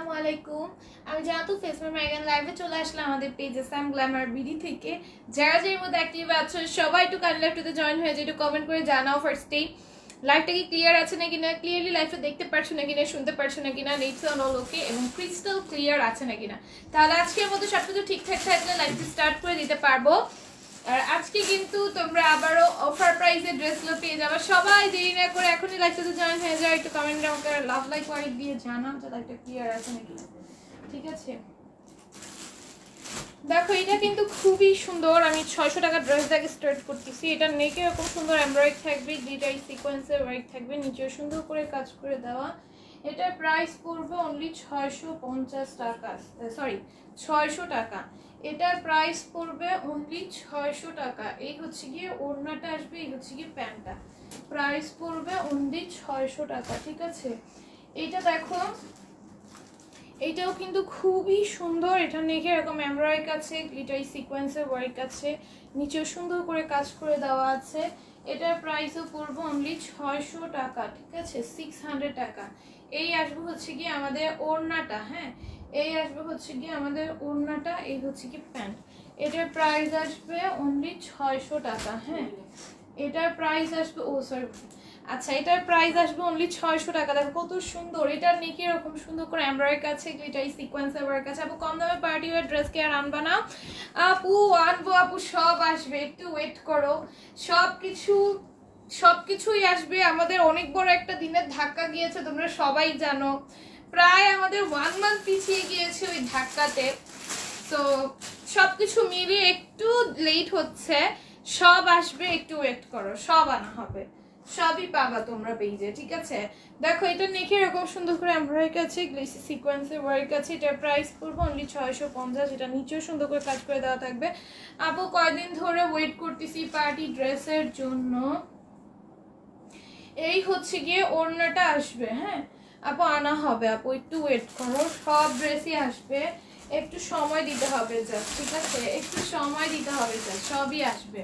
আসসালামু আলাইকুম। আমি জানাতু ফেসবুক ম্যাগান লাইভে চলে আসলাম আমাদের পেজে স্যাম গ্ল্যামার বিডি থেকে। যারা যের মধ্যে অ্যাক্টিভ আছো সবাই একটু কাইন্ডলি লাইভটাতে জয়েন হয়ে যায়, একটু কমেন্ট করে জানাও ফার্স্টেই লাইভটা কি ক্লিয়ার আছে নাকি না, ক্লিয়ারলি লাইভটা দেখতে পারছো নাকি না, শুনতে পারছো নাকি না, নেটস অন অল ওকে এবং ক্রিস্টাল ক্লিয়ার আছে নাকি না। তাহলে আজকের মতো সবকিছু ঠিকঠাক থাকলে লাইভটা স্টার্ট করে দিতে পারবো। আর আজকে কিন্তু তোমরা আবারও অফার প্রাইসে ড্রেসগুলো পেয়ে যাবে। সবাই দেরি না করে এখনই লাইভটাতে জয়েন হয়ে যাও, একটু কমেন্টে আমাকে লাভ লাইক ওয়াইট দিয়ে জানাও যে লাইভটা ক্লিয়ার আছে নাকি। ঠিক আছে, দেখো এটা কিন্তু খুবই সুন্দর। আমি 600 টাকার ড্রেস থেকে স্টার্ট করতেছি। এটা নেকে এরকম সুন্দর এমব্রয়ডারি থাকবে, ডিজাইন সিকোয়েন্সের ওয়ার্ক থাকবে, নিচে সুন্দর করে কাজ করে দেওয়া। এটার প্রাইস পড়বে অনলি 650 টাকা, সরি 600 টাকা। এটার প্রাইস পড়বে অনলি 600 টাকা। এই হচ্ছে গিয়ে ওড়নাটা আসবে, এই হচ্ছে গিয়ে প্যান্টটা। প্রাইস পড়বে অনলি 600 টাকা। ঠিক আছে, এইটা দেখো, এইটাও কিন্তু খুবই সুন্দর। এটা নেকে এরকম এমব্রয়ডারি আছে, গ্লিটারি সিকোয়েন্সের ওয়ার্ক আছে, নিচেও সুন্দর করে কাজ করে দেওয়া আছে। এটার প্রাইসও পড়বে অনলি 600 টাকা। ঠিক আছে, 600 টাকা। এই আসবে হচ্ছে গিয়ে আমাদের ওড়নাটা। হ্যাঁ, এই আসবে হচ্ছে গিয়ে আমাদের ওড়নাটা, এই হচ্ছে কি প্যান্ট। এটার প্রাইস আসবে অনলি 600 টাকা। হ্যাঁ, এটার প্রাইস আসবে, ও সরি, আচ্ছা এটার প্রাইস আসবে অনলি 600 টাকা। দেখো কত সুন্দর। এটার নেকে এরকম সুন্দর করে এমব্রয়ডারি আছে, গ্লিটারি সিকোয়েন্সের ওয়ার্ক আছে। আপু কম দামে পার্টি ওয়্যার ড্রেস কি আর আনবা না? আপু আনবো আপু, সব আসবে, একটু ওয়েট করো। সবকিছুই আসবে। আমাদের অনেক বড় একটা দিনের ধাক্কা গিয়েছে, তোমরা সবাই জানো। প্রায় আমাদের 1 মান্থ পিছিয়ে গিয়েছে ওই ধাক্কাতে। তো সবকিছু মিলিয়ে একটু লেট হচ্ছে। সব আসবে, একটু ওয়েট করো, সব আনা হবে, সবই পাবা তোমরা পেজে। ঠিক আছে, দেখো এটা নেকে এরকম সুন্দর করে এমব্রয়ডারি আছে, গ্লেসি সিকোয়েন্সের ওয়ার্ক আছে। এটার প্রাইস পড়বে অনলি 650। এটা নিচেও সুন্দর করে কাজ করে দেওয়া থাকবে। আপু কয়দিন ধরে ওয়েট করতেছি পার্টি ড্রেসের জন্য। এই হচ্ছে গিয়ে ওড়নাটা আসবে। হ্যাঁ আপু আনা হবে, আপু একটু ওয়েট করো, সব ড্রেসই আসবে, একটু সময় দিতে হবে জাস্ট। ঠিক আছে, একটু সময় দিতে হবে জাস্ট, সবই আসবে।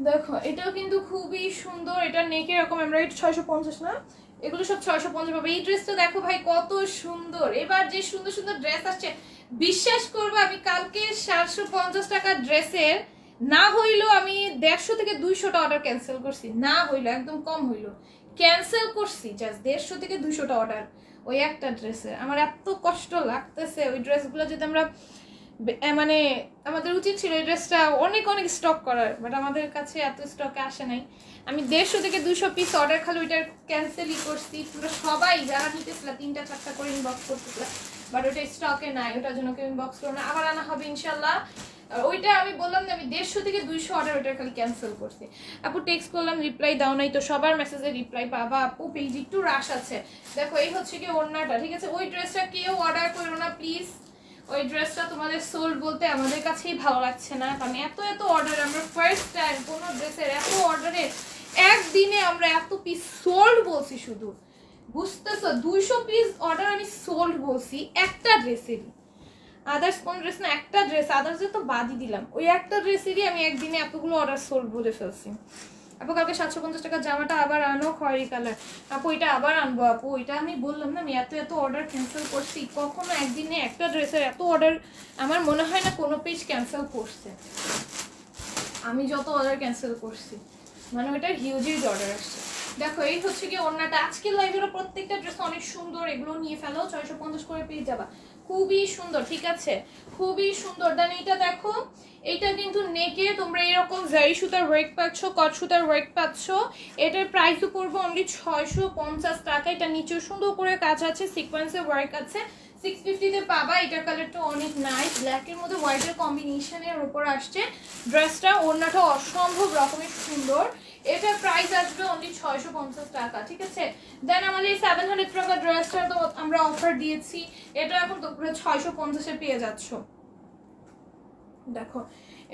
দেখো এটাও কিন্তু খুবই সুন্দর। এটা নেকে এরকম আমরা 650 না, এগুলো সব 650 পাবে। এই ড্রেসটা দেখো ভাই কত সুন্দর। এবার যে সুন্দর সুন্দর ড্রেস আসছে, বিশ্বাস করবো আমি কালকে 750 টাকার ড্রেসের না হইলো আমি 150 থেকে 200টা অর্ডার ক্যান্সেল করছি। না হইলো, একদম কম হইলো, ক্যান্সেল করছি জাস্ট 150 থেকে 200টা অর্ডার ওই একটা ড্রেসের। আমার এত কষ্ট লাগতেছে। ওই ড্রেসগুলো যদি আমরা মানে আমাদের উচিত ছিল এই ড্রেসটা অনেক অনেক স্টক করার, বাট আমাদের কাছে এত স্টকে আসে নাই। আমি 150 থেকে 200 পিস অর্ডার খালি ওইটার ক্যান্সেলই করছি। পুরো সবাই যারা নিতেছিল 3টা 4টা করে ইনবক্স করতেছিল, বাট ওইটা স্টকে নাই, ওটার জন্য কেউ ইনবক্স করো না। আবার আনা হবে ইনশাল্লাহ। ওইটা আমি বললাম যে আমি 150 থেকে 200 অর্ডার ওইটার খালি ক্যান্সেল করছি। আপু টেক্সট করলাম, রিপ্লাই দাও নাই, তো সবার মেসেজে রিপ্লাই পাবা আপু, পেজ একটু রাশ আছে। দেখো এই হচ্ছে কি ওড়নাটা। ঠিক আছে, ওই ড্রেসটা কেউ অর্ডার করো না প্লিজ। ওই ড্রেসটা তোমাদের সোল্ড বলতে আমাদের কাছেই ভালো লাগছে না, কারণ এত এত অর্ডার। আমরা ফার্স্ট টাইম কোনো ড্রেসের এত অর্ডারে একদিনে আমরা এত পিস সোল্ড বলছি। শুধু বুঝতেছো, 200 পিস অর্ডার আমি সোল্ড বলছি একটা ড্রেসেরই। আদার্স কোন ড্রেস না, একটা ড্রেস, আদার্স তো বাদই দিলাম, ওই একটা ড্রেসেরই আমি একদিনে এতগুলো অর্ডার সোল্ড বলে ফেলছি। আপু কালকে 750 টাকা জামাটা আবার আনো, খয়েরি কালার। আপু এটা আবার আনবো আপু, এটা আমি বললাম না আমি এত এত অর্ডার ক্যান্সেল করছি। কখনো একদিনে একটা ড্রেসের এত অর্ডার আমার মনে হয় না কোনো পেজ ক্যান্সেল করছে। আমি যত অর্ডার ক্যান্সেল করছি, মানে ওইটার হিউজ অর্ডার আসছে। দেখো এই হচ্ছে কি ওড়নাটা। আজকের লাইভের প্রত্যেকটা ড্রেস অনেক সুন্দর, এগুলো নিয়ে ফেলো, 650 করে পেয়ে যাবা, খুবই সুন্দর। ঠিক আছে, খুবই সুন্দর। দেন এইটা দেখো, এইটা কিন্তু নেকে তোমরা এরকম জারি সুতার ওয়ার্ক পাচ্ছ, কট সুতার ওয়ার্ক পাচ্ছ। এটার প্রাইসও পড়বে অনলি 650 টাকা। এটা নিচেও সুন্দর করে কাজ আছে, সিকোয়েন্সের ওয়ার্ক আছে, 650-তে পাবা। এটার কালারটা অনেক নাইস, ব্ল্যাকের মধ্যে হোয়াইটের কম্বিনেশনের উপর আসছে ড্রেসটা। ওড়নাটা অসম্ভব রকমের সুন্দর। এটার প্রাইস আসবে অনলি 650 টাকা। ঠিক আছে, দেন আমাদের এই 700 টাকা ড্রেসটা তো আমরা অফার দিয়েছি, এটা এখন তোমরা 650-এ পেয়ে যাচ্ছ। দেখো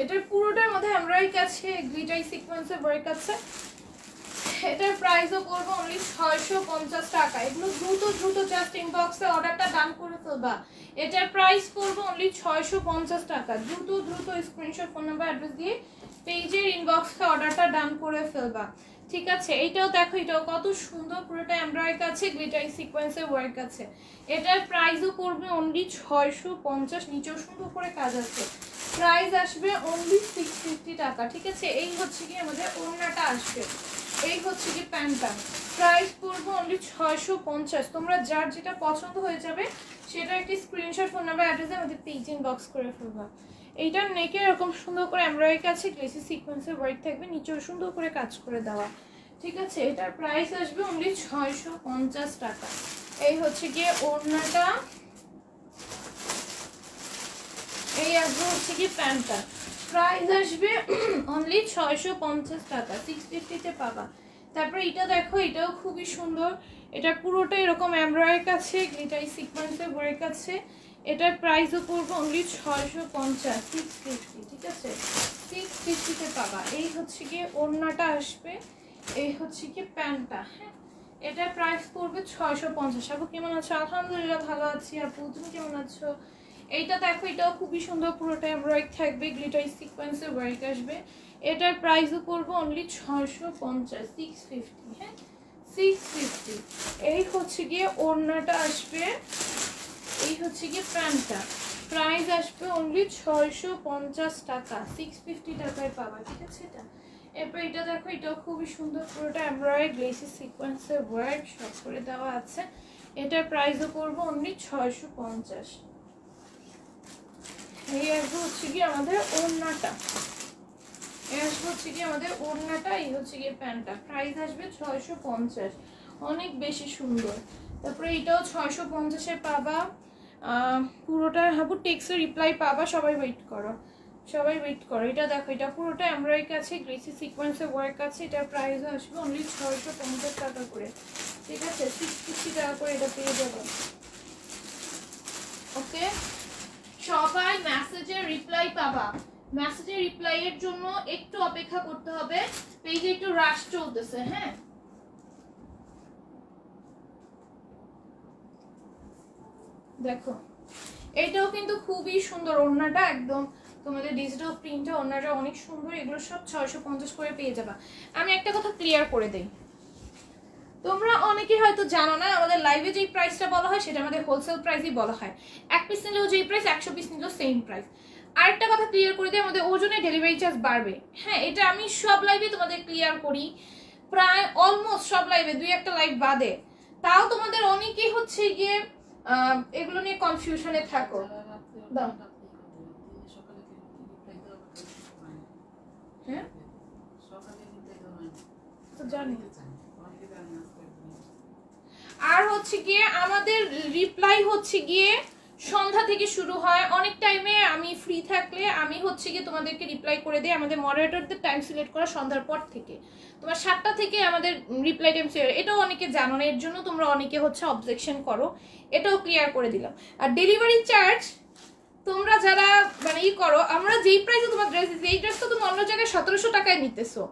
এটার পুরোটার মধ্যে এমব্রয়ডারি আছে, গ্লিটারি সিকোয়েন্সের ওয়ার্ক আছে। এটার প্রাইসও পড়বে অনলি 650 টাকা। এগুলো দ্রুত দ্রুত জাস্ট ইনবক্সে অর্ডারটা ডান করে ফেলবা। এটার প্রাইস পড়বে অনলি 650 টাকা। দ্রুত দ্রুত স্ক্রিনশট, ফোন নাম্বার, অ্যাড্রেস দিয়ে পেজের ইনবক্সে অর্ডারটা ডান করে ফেলবা। ঠিক আছে, এইটাও দেখো, এটাও কত সুন্দর, পুরোটা এমব্রয়ডারি আছে, গ্লিটারি সিকোয়েন্সের ওয়ার্ক আছে। এটার প্রাইসও পড়বে অনলি 650, নিচেও সুন্দর করে কাজ আছে। প্রাইস আসবে অনলি 650 টাকা। ঠিক আছে, এই হচ্ছে কি আমাদের ওড়নাটা আসবে, এই হচ্ছে কি প্যান্টটা। প্রাইস পড়বে অনলি 650। তোমরা যার যেটা পছন্দ হয়ে যাবে সেটা একটি স্ক্রিনশট, ফোন নাম্বার, অ্যাড্রেসে আমাদের পেজ ইনবক্স করে ফেলবা। এইটার নেকে এরকম সুন্দর করে এমব্রয়ডারি আছে, গ্লেসি সিকোয়েন্সের ওয়ার্ক থাকবে, নিচেও সুন্দর করে কাজ করে দেওয়া। ঠিক আছে, এটার প্রাইস আসবে অনলি 650 টাকা। এই হচ্ছে গিয়ে ওড়নাটা, এই আসবে হচ্ছে কি প্যান্টটা। প্রাইস আসবে অনলি 650 টাকা, 650-তে পাবা। তারপরে এটা দেখো, এটাও খুবই সুন্দর, এটা পুরোটা এরকম এমব্রয়ডারি আছে, গ্লিটারি সিকোয়েন্সের ওয়ার্ক আছে। এটার প্রাইসও পড়বে অনলি 650, 650। ঠিক আছে, 650-তে পাবা। এই হচ্ছে গিয়ে ওড়নাটা আসবে, এই হচ্ছে কি প্যান্টটা। হ্যাঁ, এটার প্রাইস পড়বে 650। আপু কেমন আছো? আলহামদুলিল্লাহ ভালো আছি। আপু তুমি কেমন আছো? এইটা দেখো, এটাও খুবই সুন্দর, পুরোটা এমব্রয়ডারি থাকবে, গ্লিটারি সিকোয়েন্সের ওয়ার্ক আসবে। এটার প্রাইসও পড়বে অনলি 650, 650। হ্যাঁ, 650। এই হচ্ছে গিয়ে ওড়নাটা আসবে, এই হচ্ছে গিয়ে প্যান্টটা। প্রাইস আসবে অনলি 650 টাকা, 650 টাকায় পাবা। ঠিক আছে, এটা। এরপর এটা দেখো, এটাও খুবই সুন্দর, পুরোটা এমব্রয়ডারি, গ্লেসি সিকোয়েন্সের ওয়ার্ক সব করে দেওয়া আছে। এটার প্রাইসও পড়বে অনলি 650। এই আসবে হচ্ছে কি আমাদের ওড়নাটা, এই আসবে হচ্ছে কি আমাদের ওড়নাটা, এই হচ্ছে গিয়ে প্যান্টটা। প্রাইস আসবে 650, অনেক বেশি সুন্দর। তারপরে এটাও 650-এ পাবা। পুরোটা হাবু টেক্সের রিপ্লাই পাবা। সবাই ওয়েট করো, সবাই ওয়েট করো। এটা দেখো, এটা পুরোটা এমব্রয়ডারি আছে, গ্লেসি সিকোয়েন্সের ওয়ার্ক আছে। এটার প্রাইস আসবে অনলি 650 টাকা করে। ঠিক আছে, 650 টাকা করে এটা পেয়ে যাবে। ওকে, সবাই মেসেজের রিপ্লাই পাবা। মেসেজের রিপ্লাই এর জন্য একটু অপেক্ষা করতে হবে, পেজে একটু রাশ চলতেছে। হ্যাঁ, দেখো এইটাও কিন্তু খুবই সুন্দর, ওড়নাটা একদম তোমাদের ডিজিটাল প্রিন্টটা, ওড়নাটা অনেক সুন্দর। এগুলো সব 650 করে পেয়ে যাবা। আমি একটা কথা ক্লিয়ার করে দেই, তোমরা অনেকে হয়তো জানো না, আমাদের লাইভে যেই প্রাইসটা বলা হয় সেটা আমাদের হোলসেল প্রাইসই বলা হয়। 1 পিস নিলেও যেই প্রাইস, 100 পিস নিলেও সেম প্রাইস। আরেকটা কথা ক্লিয়ার করে দিই, আমাদের ওজনে ডেলিভারি চার্জ বাড়বে। হ্যাঁ, এটা আমি সব লাইভে তোমাদের ক্লিয়ার করি, প্রায় অলমোস্ট সব লাইভে, 2-1টা লাইভ বাদে। তাও তোমাদের অনেকেই হচ্ছে গিয়ে এগুলো নিয়ে কনফিউশনে থাকো। দাও, হ্যাঁ তো জানি। আর হচ্ছে গিয়ে আমাদের রিপ্লাই হচ্ছে গিয়ে সন্ধ্যা থেকে শুরু হয়। অনেক টাইমে আমি ফ্রি থাকলে আমি হচ্ছে গিয়ে তোমাদেরকে রিপ্লাই করে দিই। আমাদের মডারেটরদের টাইম সিলেক্ট করা সন্ধ্যার পর থেকে, তোমার 7টা থেকে আমাদের রিপ্লাই টাইম সিলেক্ট। এটাও অনেকে জানো না, এর জন্য তোমরা অনেকে হচ্ছে অবজেকশন করো, এটাও ক্লিয়ার করে দিলাম। আর ডেলিভারি চার্জ তোমরা যারা মানে করো, আমরা যেই প্রাইসে তোমার ড্রেস দিচ্ছি, এই ড্রেস তো তুমি অন্য জায়গায় 1700 টাকায় নিতেছো,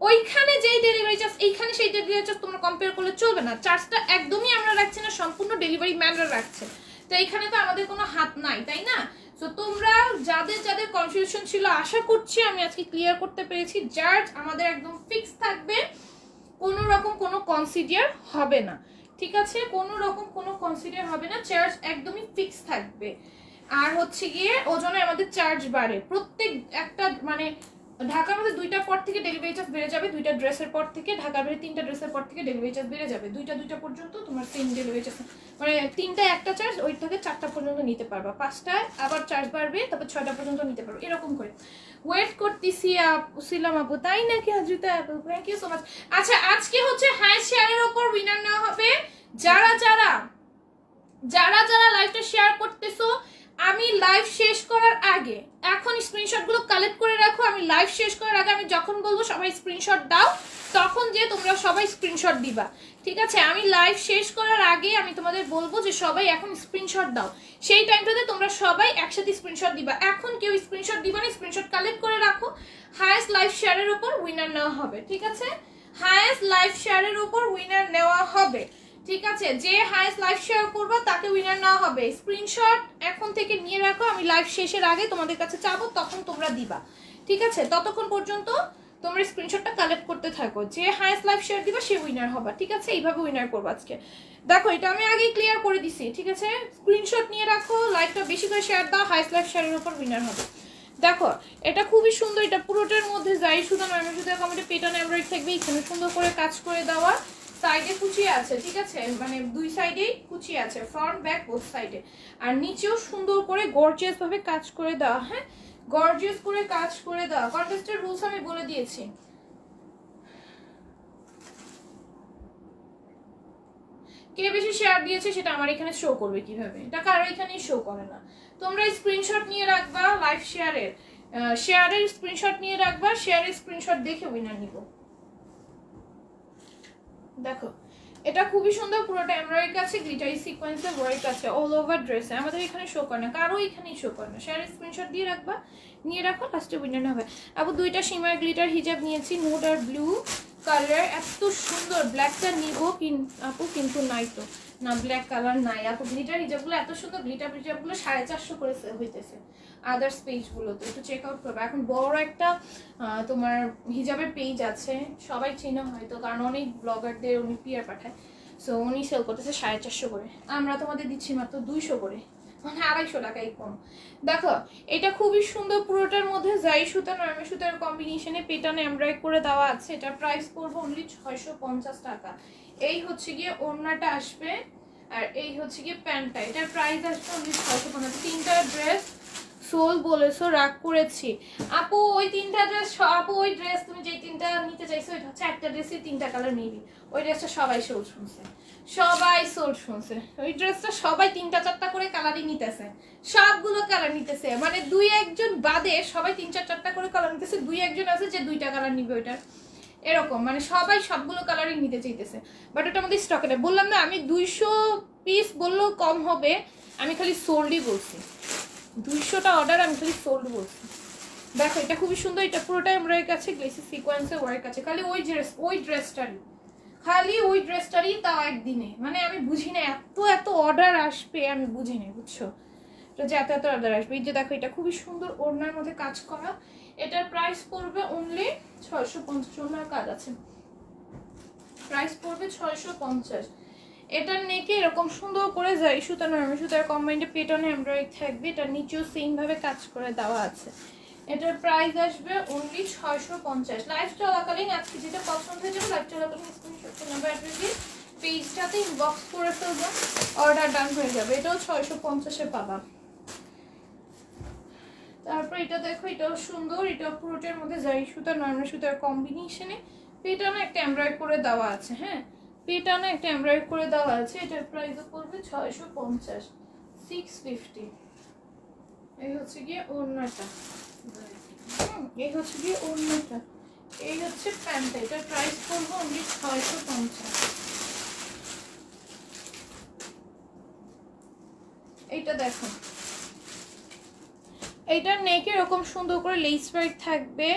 ওইখানে যেই ডেলিভারি চার্জ, এইখানে সেই ডেলিভারি চার্জ তোমরা কম্পেয়ার করলে চলবে না। চার্জটা একদমই আমরা রাখছি না, সম্পূর্ণ ডেলিভারি ম্যানরা রাখছে। তো এইখানে তো আমাদের কোনো হাত নাই, তাই না? তো তোমরা যাদের যাদের কনফিউশন ছিল, আশা করছি আমি আজকে ক্লিয়ার করতে পেরেছি। চার্জ আমাদের একদম ফিক্স থাকবে, কোনো রকম কোনো কনসিডার হবে না। ঠিক আছে, কোনো রকম কোনো কনসিডার হবে না, চার্জ একদমই ফিক্স থাকবে। আর হচ্ছে গিয়ে ওজনে আমাদের চার্জ বাড়ে প্রত্যেক একটা, মানে ঢাকার মধ্যে 2টার পর থেকে ডেলিভারি চার্জ বেড়ে যাবে, 2টা ড্রেসের পর থেকে। ঢাকার বাইরে 3টা ড্রেসের পর থেকে ডেলিভারি চার্জ বেড়ে যাবে। 2টা পর্যন্ত তোমার সেম ডেলিভারি চার্জ, মানে 3টায় একটা চার্জ, ওই থেকে 4টা পর্যন্ত নিতে পারবা। 5টায় আবার চার্জ বাড়বে, তারপর 6টা পর্যন্ত নিতে পারবে, এরকম করে। ওয়েট করতেছি সিলাম আপু, তাই নাকি? হাজুতা আপু, থ্যাংক ইউ সো মাচ। আচ্ছা, আজকে হচ্ছে হাই শেয়ারের ওপর উইনার নেওয়া হবে। যারা যারা যারা যারা লাইভটা শেয়ার করতেছো, আমি লাইভ শেষ করার আগে এখন স্ক্রিনশটগুলো কালেক্ট করে রাখো। আমি লাইভ শেষ করার আগে আমি যখন বলবো সবাই স্ক্রিনশট দাও, তখন যে তোমরা সবাই স্ক্রিনশট দিবা। ঠিক আছে, আমি লাইভ শেষ করার আগে আমি তোমাদের বলবো যে সবাই এখন স্ক্রিনশট দাও। সেই টাইমটাতে তোমরা সবাই একসাথে স্ক্রিনশট দিবা। এখন কেউ স্ক্রিনশট দিবা না, স্ক্রিনশট কালেক্ট করে রাখো। হায়েস্ট লাইভ শেয়ারের উপর উইনার নেওয়া হবে। ঠিক আছে, হায়েস্ট লাইভ শেয়ারের উপর উইনার নেওয়া হবে। ঠিক আছে, যে হাইয়েস্ট লাইভ শেয়ার করবে তাকে উইনার নেওয়া হবে। স্ক্রিনশট এখন থেকে নিয়ে রাখো, আমি লাইভ শেষের আগে তোমাদের কাছে চাবো, তখন তোমরা দিবা। ঠিক আছে, ততক্ষণ পর্যন্ত তোমরা স্ক্রিনশটটা কালেক্ট করতে থাকো, যে হাইয়েস্ট লাইভ শেয়ার দিবা সে উইনার হবে, ঠিক আছে? এইভাবে উইনার করবো আজকে। দেখো এটা আমি আগেই ক্লিয়ার করে দিছি, ঠিক আছে? স্ক্রিনশট নিয়ে রাখো, লাইভটা বেশি করে শেয়ার দাও, হাইয়েস্ট লাইভ শেয়ারের উপর উইনার হবে। দেখো এটা খুবই সুন্দর, এটা পুরোটার মধ্যে যাই সুতা নরমাল সুতা কমেন্টে পেটার্ন এমব্রয়ডারি থাকবে, এখানে সুন্দর করে কাজ করে দেওয়া, সাইডে কুচি আছে, ঠিক আছে? মানে দুই সাইডেই কুচি আছে, ফ্রন্ট ব্যাক বোথ সাইডে। আর নিচেও সুন্দর করে গর্জিয়াস ভাবে কাজ করে দেওয়া, হ্যাঁ গর্জিয়াস করে কাজ করে দেওয়া। কন্টেস্টের রুলস আমি বলে দিয়েছি। কে বেশি শেয়ার দিয়েছে সেটা আমার এখানে শো করবে কিভাবে, এটা কারো এখানেই শো করে না। তোমরা স্ক্রিনশট নিয়ে রাখবা লাইভ শেয়ারের স্ক্রিনশট নিয়ে রাখবা, শেয়ারের স্ক্রিনশট দেখে উইনার নিব। দেখো এটা খুবই সুন্দর, পুরোটা এমব্রয়ডারি আছে, গ্লিটারি সিকোয়েন্সের ওয়ার্ক আছে অল ওভার ড্রেসে, আমাদের এখানে শো করে না, কারো এখানেই শো করে না। শেয়ারের স্ক্রিনশট দিয়ে রাখবা, নিয়ে রাখো, লাস্টে উইনার হবে। আপু দুইটা শিমার গ্লিটার হিজাব নিয়েছি, নুড আর ব্লু কালার, এত সুন্দর। ব্ল্যাকটা নিব আপু কিন্তু নাই তো, না ব্ল্যাক কালার নাই আপু। গ্লিটার হিজাবগুলো এত সুন্দর, গ্লিটার হিজাবগুলো 450 করে হইতেছে আদার্স পেজগুলোতে, একটু চেক আউট করবে। এখন বড় একটা তোমার হিজাবের পেজ আছে, সবাই চেনা হয়তো, কারণ অনেক ব্লগারদের উনি পিয়ার পাঠায়, সো উনি সেল করতেছে 450 করে, আমরা তোমাদের দিচ্ছি মাত্র 200 করে, মানে 250 টাকাই কম। দেখো এটা খুবই সুন্দর, পুরোটার মধ্যে জাই সুতা নরমাল সুতার কম্বিনেশনে পেটার্ন এমব্রয়ডারি করে দেওয়া আছে। এটার প্রাইস পড়বে অনলি 650 টাকা। এই হচ্ছে গিয়ে ওড়নাটা আসবে, আর এই হচ্ছে গিয়ে প্যান্টটা, এটার প্রাইস আসবে অনলি 650। তিনটা ড্রেস সোল বলেছো, রাগ করেছি আপু। ওই তিনটা ড্রেস আপু, ওই ড্রেস তুমি যে তিনটা নিতে চাইছো ওইটা হচ্ছে একটা ড্রেসে 3টা কালার নিবি, ওই ড্রেসটা সবাই সোল শুনছে, সবাই সোল শুনছে। ওই ড্রেসটা সবাই 3টা 4টা করে কালারই নিতেছে, সবগুলো কালার নিতেছে, মানে 2-1 বাদে সবাই 3-4টা করে কালার নিতেছে, 2-1 আছে যে 2টা কালার নিবে ওইটার, এরকম মানে সবাই সবগুলো কালারই নিতে চাইতেছে। বাট ওটা আমাদের স্টকে নেই, বললাম না আমি 200 পিস বললেও কম হবে, আমি খালি সোল্ডই বলছি, 200টা অর্ডার আমি খালি সোল্ড বলছি। দেখো এটা খুবই সুন্দর, এটা পুরোটা এমব্রয়ডারি কাছে, গ্লেসি সিকোয়েন্সের ওয়ার্ক আছে, খালি ওই ড্রেসটারই তাও একদিনে, মানে আমি বুঝি না এত অর্ডার আসবে, আমি বুঝি না, বুঝছো? এটা যে এত অর্ডার আসবে। এই যে দেখো এটা খুবই সুন্দর, ওড়নার মধ্যে কাজ করা, এটার প্রাইস পড়বে অনলি 650, ওড়নার কাজ আছে, প্রাইস পড়বে 650। এটার নেকে এরকম সুন্দর করে যায় সুতা নরমাল সুতার কম্বাইন্ডে পেটার্ন এমব্রয়ডারি থাকবে, এটার নিচেও সেম ভাবে কাজ করে দেওয়া আছে। এটার প্রাইস আসবে অনলি 650। লাইভ চলাকালীন আজকে যেটা পছন্দ হয়ে যাবে, লাইভ চলাকালীন স্ক্রিনশট নাম্বার অ্যাড্রেস দিয়ে পেজটাতে ইনবক্স করে ফেলবো, অর্ডার ডান হয়ে যাবে। এটাও 650-এ পাবা। তারপর এটা দেখো, এটাও সুন্দর, এটা পুরোটার মধ্যে জারি সুতা নরমাল সুতার কম্বিনেশনে পেটার্নে একটা এমব্রয়ডারি করে দেওয়া আছে, হ্যাঁ পেটার্নে একটা এমব্রয়ডারি করে দেওয়া আছে। এটার প্রাইসও পড়বে 650, 650। এই হচ্ছে গিয়ে ওড়নাটা, এই হচ্ছে গিয়ে ওড়নাটা, এই হচ্ছে প্যান্টটা, এটার প্রাইস পড়বে অনলি 650। এইটা দেখো, এইটার নেকে এরকম সুন্দর করে লেস ওয়ার্ক থাকবে,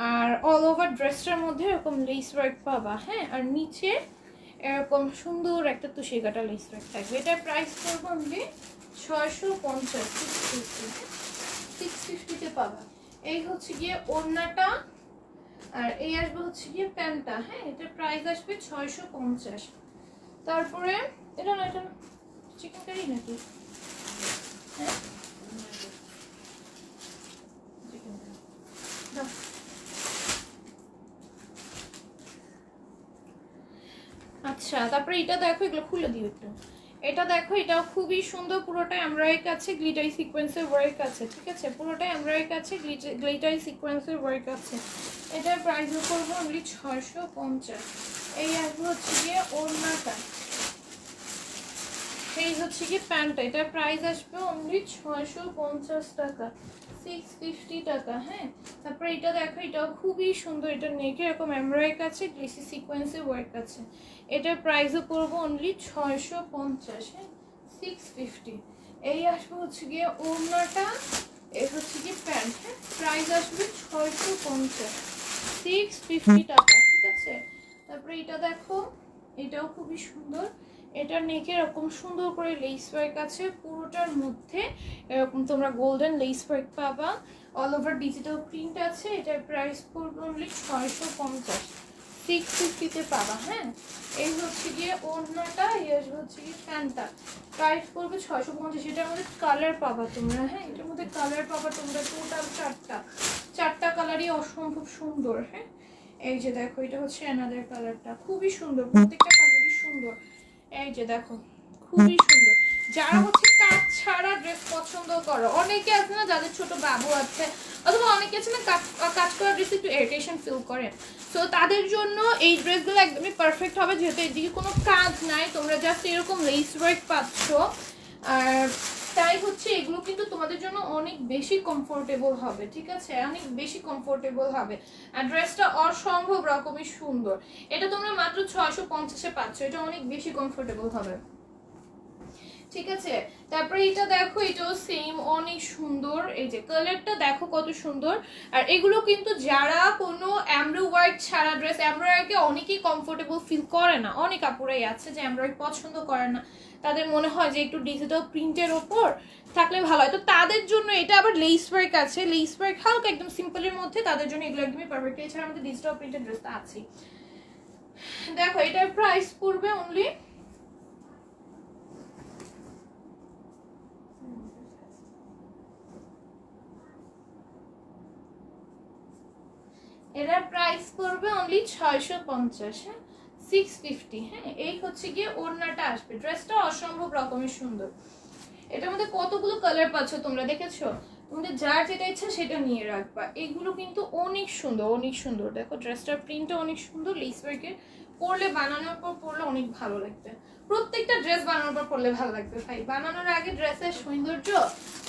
আর অল ওভার ড্রেসটার মধ্যে এরকম লেস ওয়ার্ক পাবা, হ্যাঁ আর নিচে এরকম সুন্দর একটা তুষি কাটা লেস ওয়ার্ক থাকবে। এটার প্রাইস পড়বে অনলি 650, 650-তে পাবা। এই হচ্ছে গিয়ে ওড়নাটা, আর এই আসবে হচ্ছে গিয়ে প্যান্টটা, হ্যাঁ এটার প্রাইস আসবে 650। তারপরে এটা না, এটা চিকেন কারি নাকি, হ্যাঁ আচ্ছা। তারপরে এটা দেখো, এগুলো খুলে দিও একটু। এটা দেখো, এটাও খুবই সুন্দর, পুরোটাই এমব্রয়ডারি আছে, গ্লিটারি সিকোয়েন্সের ওয়ার্ক আছে, ঠিক আছে পুরোটাই এমব্রয়ডারি আছে, গ্লিটারি সিকোয়েন্সের ওয়ার্ক আছে। এটার প্রাইস করবো অনলি 650। এই আসবে হচ্ছে গিয়ে ওড়নাটা, এই হচ্ছে গিয়ে প্যান্টটা, এটার প্রাইস আসবে অনলি 650 টাকা, 650 টাকা, হ্যাঁ। তারপরে এটা দেখো, এটাও খুবই সুন্দর, এটা নেকে এরকম এমব্রয়ডারি আছে, গ্লেসি সিকোয়েন্সের ওয়ার্ক আছে। এটার প্রাইসও করবো অনলি 650, হ্যাঁ 650। এই আসবে হচ্ছে গিয়ে ওড়নাটা, এই হচ্ছে গিয়ে প্যান্ট, হ্যাঁ প্রাইস আসবে 650, 650 টাকা, ঠিক আছে। তারপরে এটা দেখো, এটাও খুবই সুন্দর। এটা নেকে এরকম সুন্দর করে লেস ওয়ার্ক আছে, পুরোটার মধ্যে এরকম তোমরা গোল্ডেন লেস ওয়ার্ক পাবা, অল ওভার ডিজিটাল প্রিন্ট আছে। এটার প্রাইস পড়বে অনলি 650, 650-তে পাবা। হ্যাঁ, এই হচ্ছে গিয়ে ওড়নাটা, এই হচ্ছে গিয়ে প্যান্টটা, প্রাইস পড়বে 650। এটার মধ্যে কালার পাবা তোমরা। হ্যাঁ, এটার মধ্যে কালার পাবা তোমরা টোটাল চারটা কালারই অসম্ভব সুন্দর। হ্যাঁ, এই যে দেখো, এটা হচ্ছে অ্যানাদার কালারটা, খুবই সুন্দর, প্রত্যেকটা কালারই সুন্দর। এই যে দেখো, খুবই সুন্দর। যারা হচ্ছে কাজ ছাড়া ড্রেস পছন্দ করো, অনেকে আছে না যাদের ছোট বাবু আছে, অথবা অনেকে আছে না কাজ করা ড্রেস একটু ইরিটেশন ফিল করে, সো তাদের জন্য এই ড্রেসগুলো একদমই পারফেক্ট হবে, যেহেতু এদিকে কোনো কাজ নাই, তোমরা জাস্ট এরকম লেস ওয়ার্ক পাচ্ছ। আর তাই হচ্ছে এগুলো কিন্তু তোমাদের জন্য অনেক বেশি কমফোর্টেবল হবে। ঠিক আছে, অনেক বেশি কমফোর্টেবল হবে। আর ড্রেসটা অসম্ভব রকমই সুন্দর। এটা তোমরা মাত্র 650-এ পাচ্ছ, এটা অনেক বেশি কমফোর্টেবল হবে। ঠিক আছে, তারপরে এটা দেখো, এটাও সেম অনেক সুন্দর। এই যে কালারটা দেখো কত সুন্দর। আর এগুলো কিন্তু যারা কোনো এমব্রয়ডারি ওয়ার্ক ছাড়া ড্রেস, এমব্রয়ডারিকে অনেকেই কমফোর্টেবল ফিল করে না, অনেক আপুরাই আছে যে এমব্রয়ডারি পছন্দ করে না, তাদের মনে হয় যে একটু ডিজিটাল প্রিন্টের ওপর থাকলে ভালো হয়, তো তাদের জন্য এটা আবার লেস ওয়ার্ক আছে, লেস ওয়ার্ক হালকা একদম সিম্পলের মধ্যে, তাদের জন্য এগুলো একদমই পারফেক্ট। এছাড়া আমাদের ডিজিটাল প্রিন্টের ড্রেসটা আছে। দেখো, এটার প্রাইস পড়বে অনলি, এটার প্রাইস পড়বে অনলি 650। হ্যাঁ, 650। হ্যাঁ, এই হচ্ছে গিয়ে ওড়নাটা আসবে। ড্রেসটা অসম্ভব রকমের সুন্দর। এটার মধ্যে কতগুলো কালার পাচ্ছ তোমরা দেখেছো, তোমাদের যার যেটা ইচ্ছা সেটা নিয়ে রাখবা। এগুলো কিন্তু অনেক সুন্দর, অনেক সুন্দর। দেখো ড্রেসটার প্রিন্টটা অনেক সুন্দর, লেস ওয়ার্কের, পরলে বানানোর পর পরলে অনেক ভালো লাগবে। প্রত্যেকটা ড্রেস বানানোর পর পরলে ভালো লাগবে ভাই, বানানোর আগে ড্রেসের সৌন্দর্য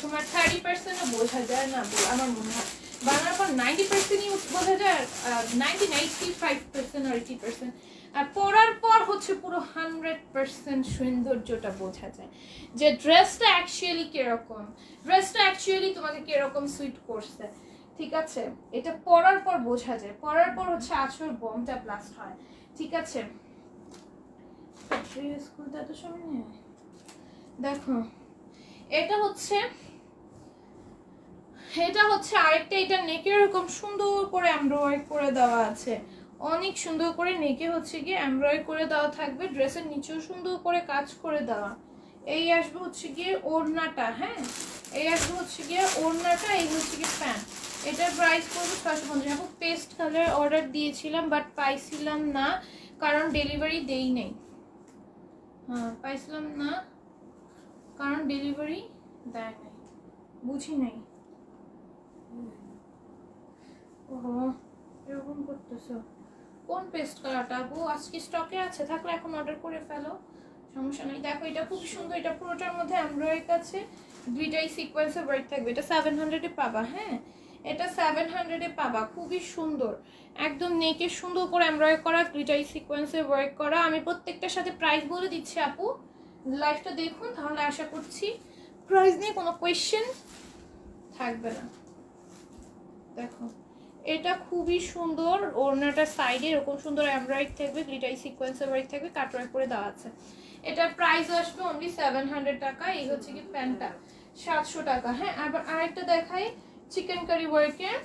তোমার 30%ও বোঝা যায় না আমার মনে হয়, বানানোর পর 90%ই বোঝা যায়, 85% আর 80%, আর পরার পর হচ্ছে পুরো 100% সৌন্দর্যটা বোঝা যায়, যে ড্রেসটা অ্যাকচুয়ালি কিরকম, ড্রেসটা অ্যাকচুয়ালি তোমাকে কিরকম সুইট করছে। ঠিক আছে, এটা পরার পর বোঝা যায়, পরার পর হচ্ছে আঁচল বমটা ব্লাস্ট হয়। ঠিক আছে, দেখো এটা হচ্ছে আরেকটা, এটা নেকে এরকম সুন্দর করে এমব্রয়ডারি করে দেওয়া আছে, অনেক সুন্দর করে নেকে হচ্ছে গিয়ে এমব্রয়ডারি করে দেওয়া থাকবে, ড্রেসের নিচেও সুন্দর করে কাজ করে দেওয়া। এই আসবে হচ্ছে গিয়ে ওড়নাটা। হ্যাঁ, এই আসবে হচ্ছে গিয়ে ওড়নাটা, এই হচ্ছে গিয়ে প্যান্ট। এটার প্রাইস পড়বে 650। এখন পেস্ট কালার অর্ডার দিয়েছিলাম বাট পাইছিলাম না, কারণ ডেলিভারি দেই নেই। হ্যাঁ, পাইছিলাম না কারণ ডেলিভারি দেয় নাই, বুঝি নাই। ওহো, এরকম করতেছো। কোন পেস্ট কালারটা আপু? আজকে স্টকে আছে, থাকলে এখন অর্ডার করে ফেলো, সমস্যা নেই। দেখো, এটা খুব সুন্দর, এটা পুরোটার মধ্যে এমব্রয়ডারি আছে, দুইটাই সিকোয়েন্সে ওয়ার্ক থাকবে। এটা 700-এ পাবা। হ্যাঁ, এটা 700-এ পাবা, খুবই সুন্দর, একদম নেকে সুন্দর করে এমব্রয়ডারি করা, দুইটাই সিকোয়েন্সে ওয়ার্ক করা। আমি প্রত্যেকটার সাথে প্রাইস বলে দিচ্ছি আপু, লাইভটা দেখুন, তাহলে আশা করছি প্রাইস নিয়ে কোনো কোয়েশ্চেন থাকবে না। দেখো, এটা খুবই সুন্দর, ওড়নাটার সাইডে এরকম সুন্দর এমব্রয়ডারি থাকবে, গ্লিটারি সিকোয়েন্সের ওয়ার্ক থাকবে, কাটওয়ার্ক করে দেওয়া আছে। এটার প্রাইস আসবে অনলি 700 টাকা। এই হচ্ছে কি প্যান্টটা 700 টাকা। হ্যাঁ, আবার আরেকটা দেখাই, চিকেন কারি ওয়ার্কের,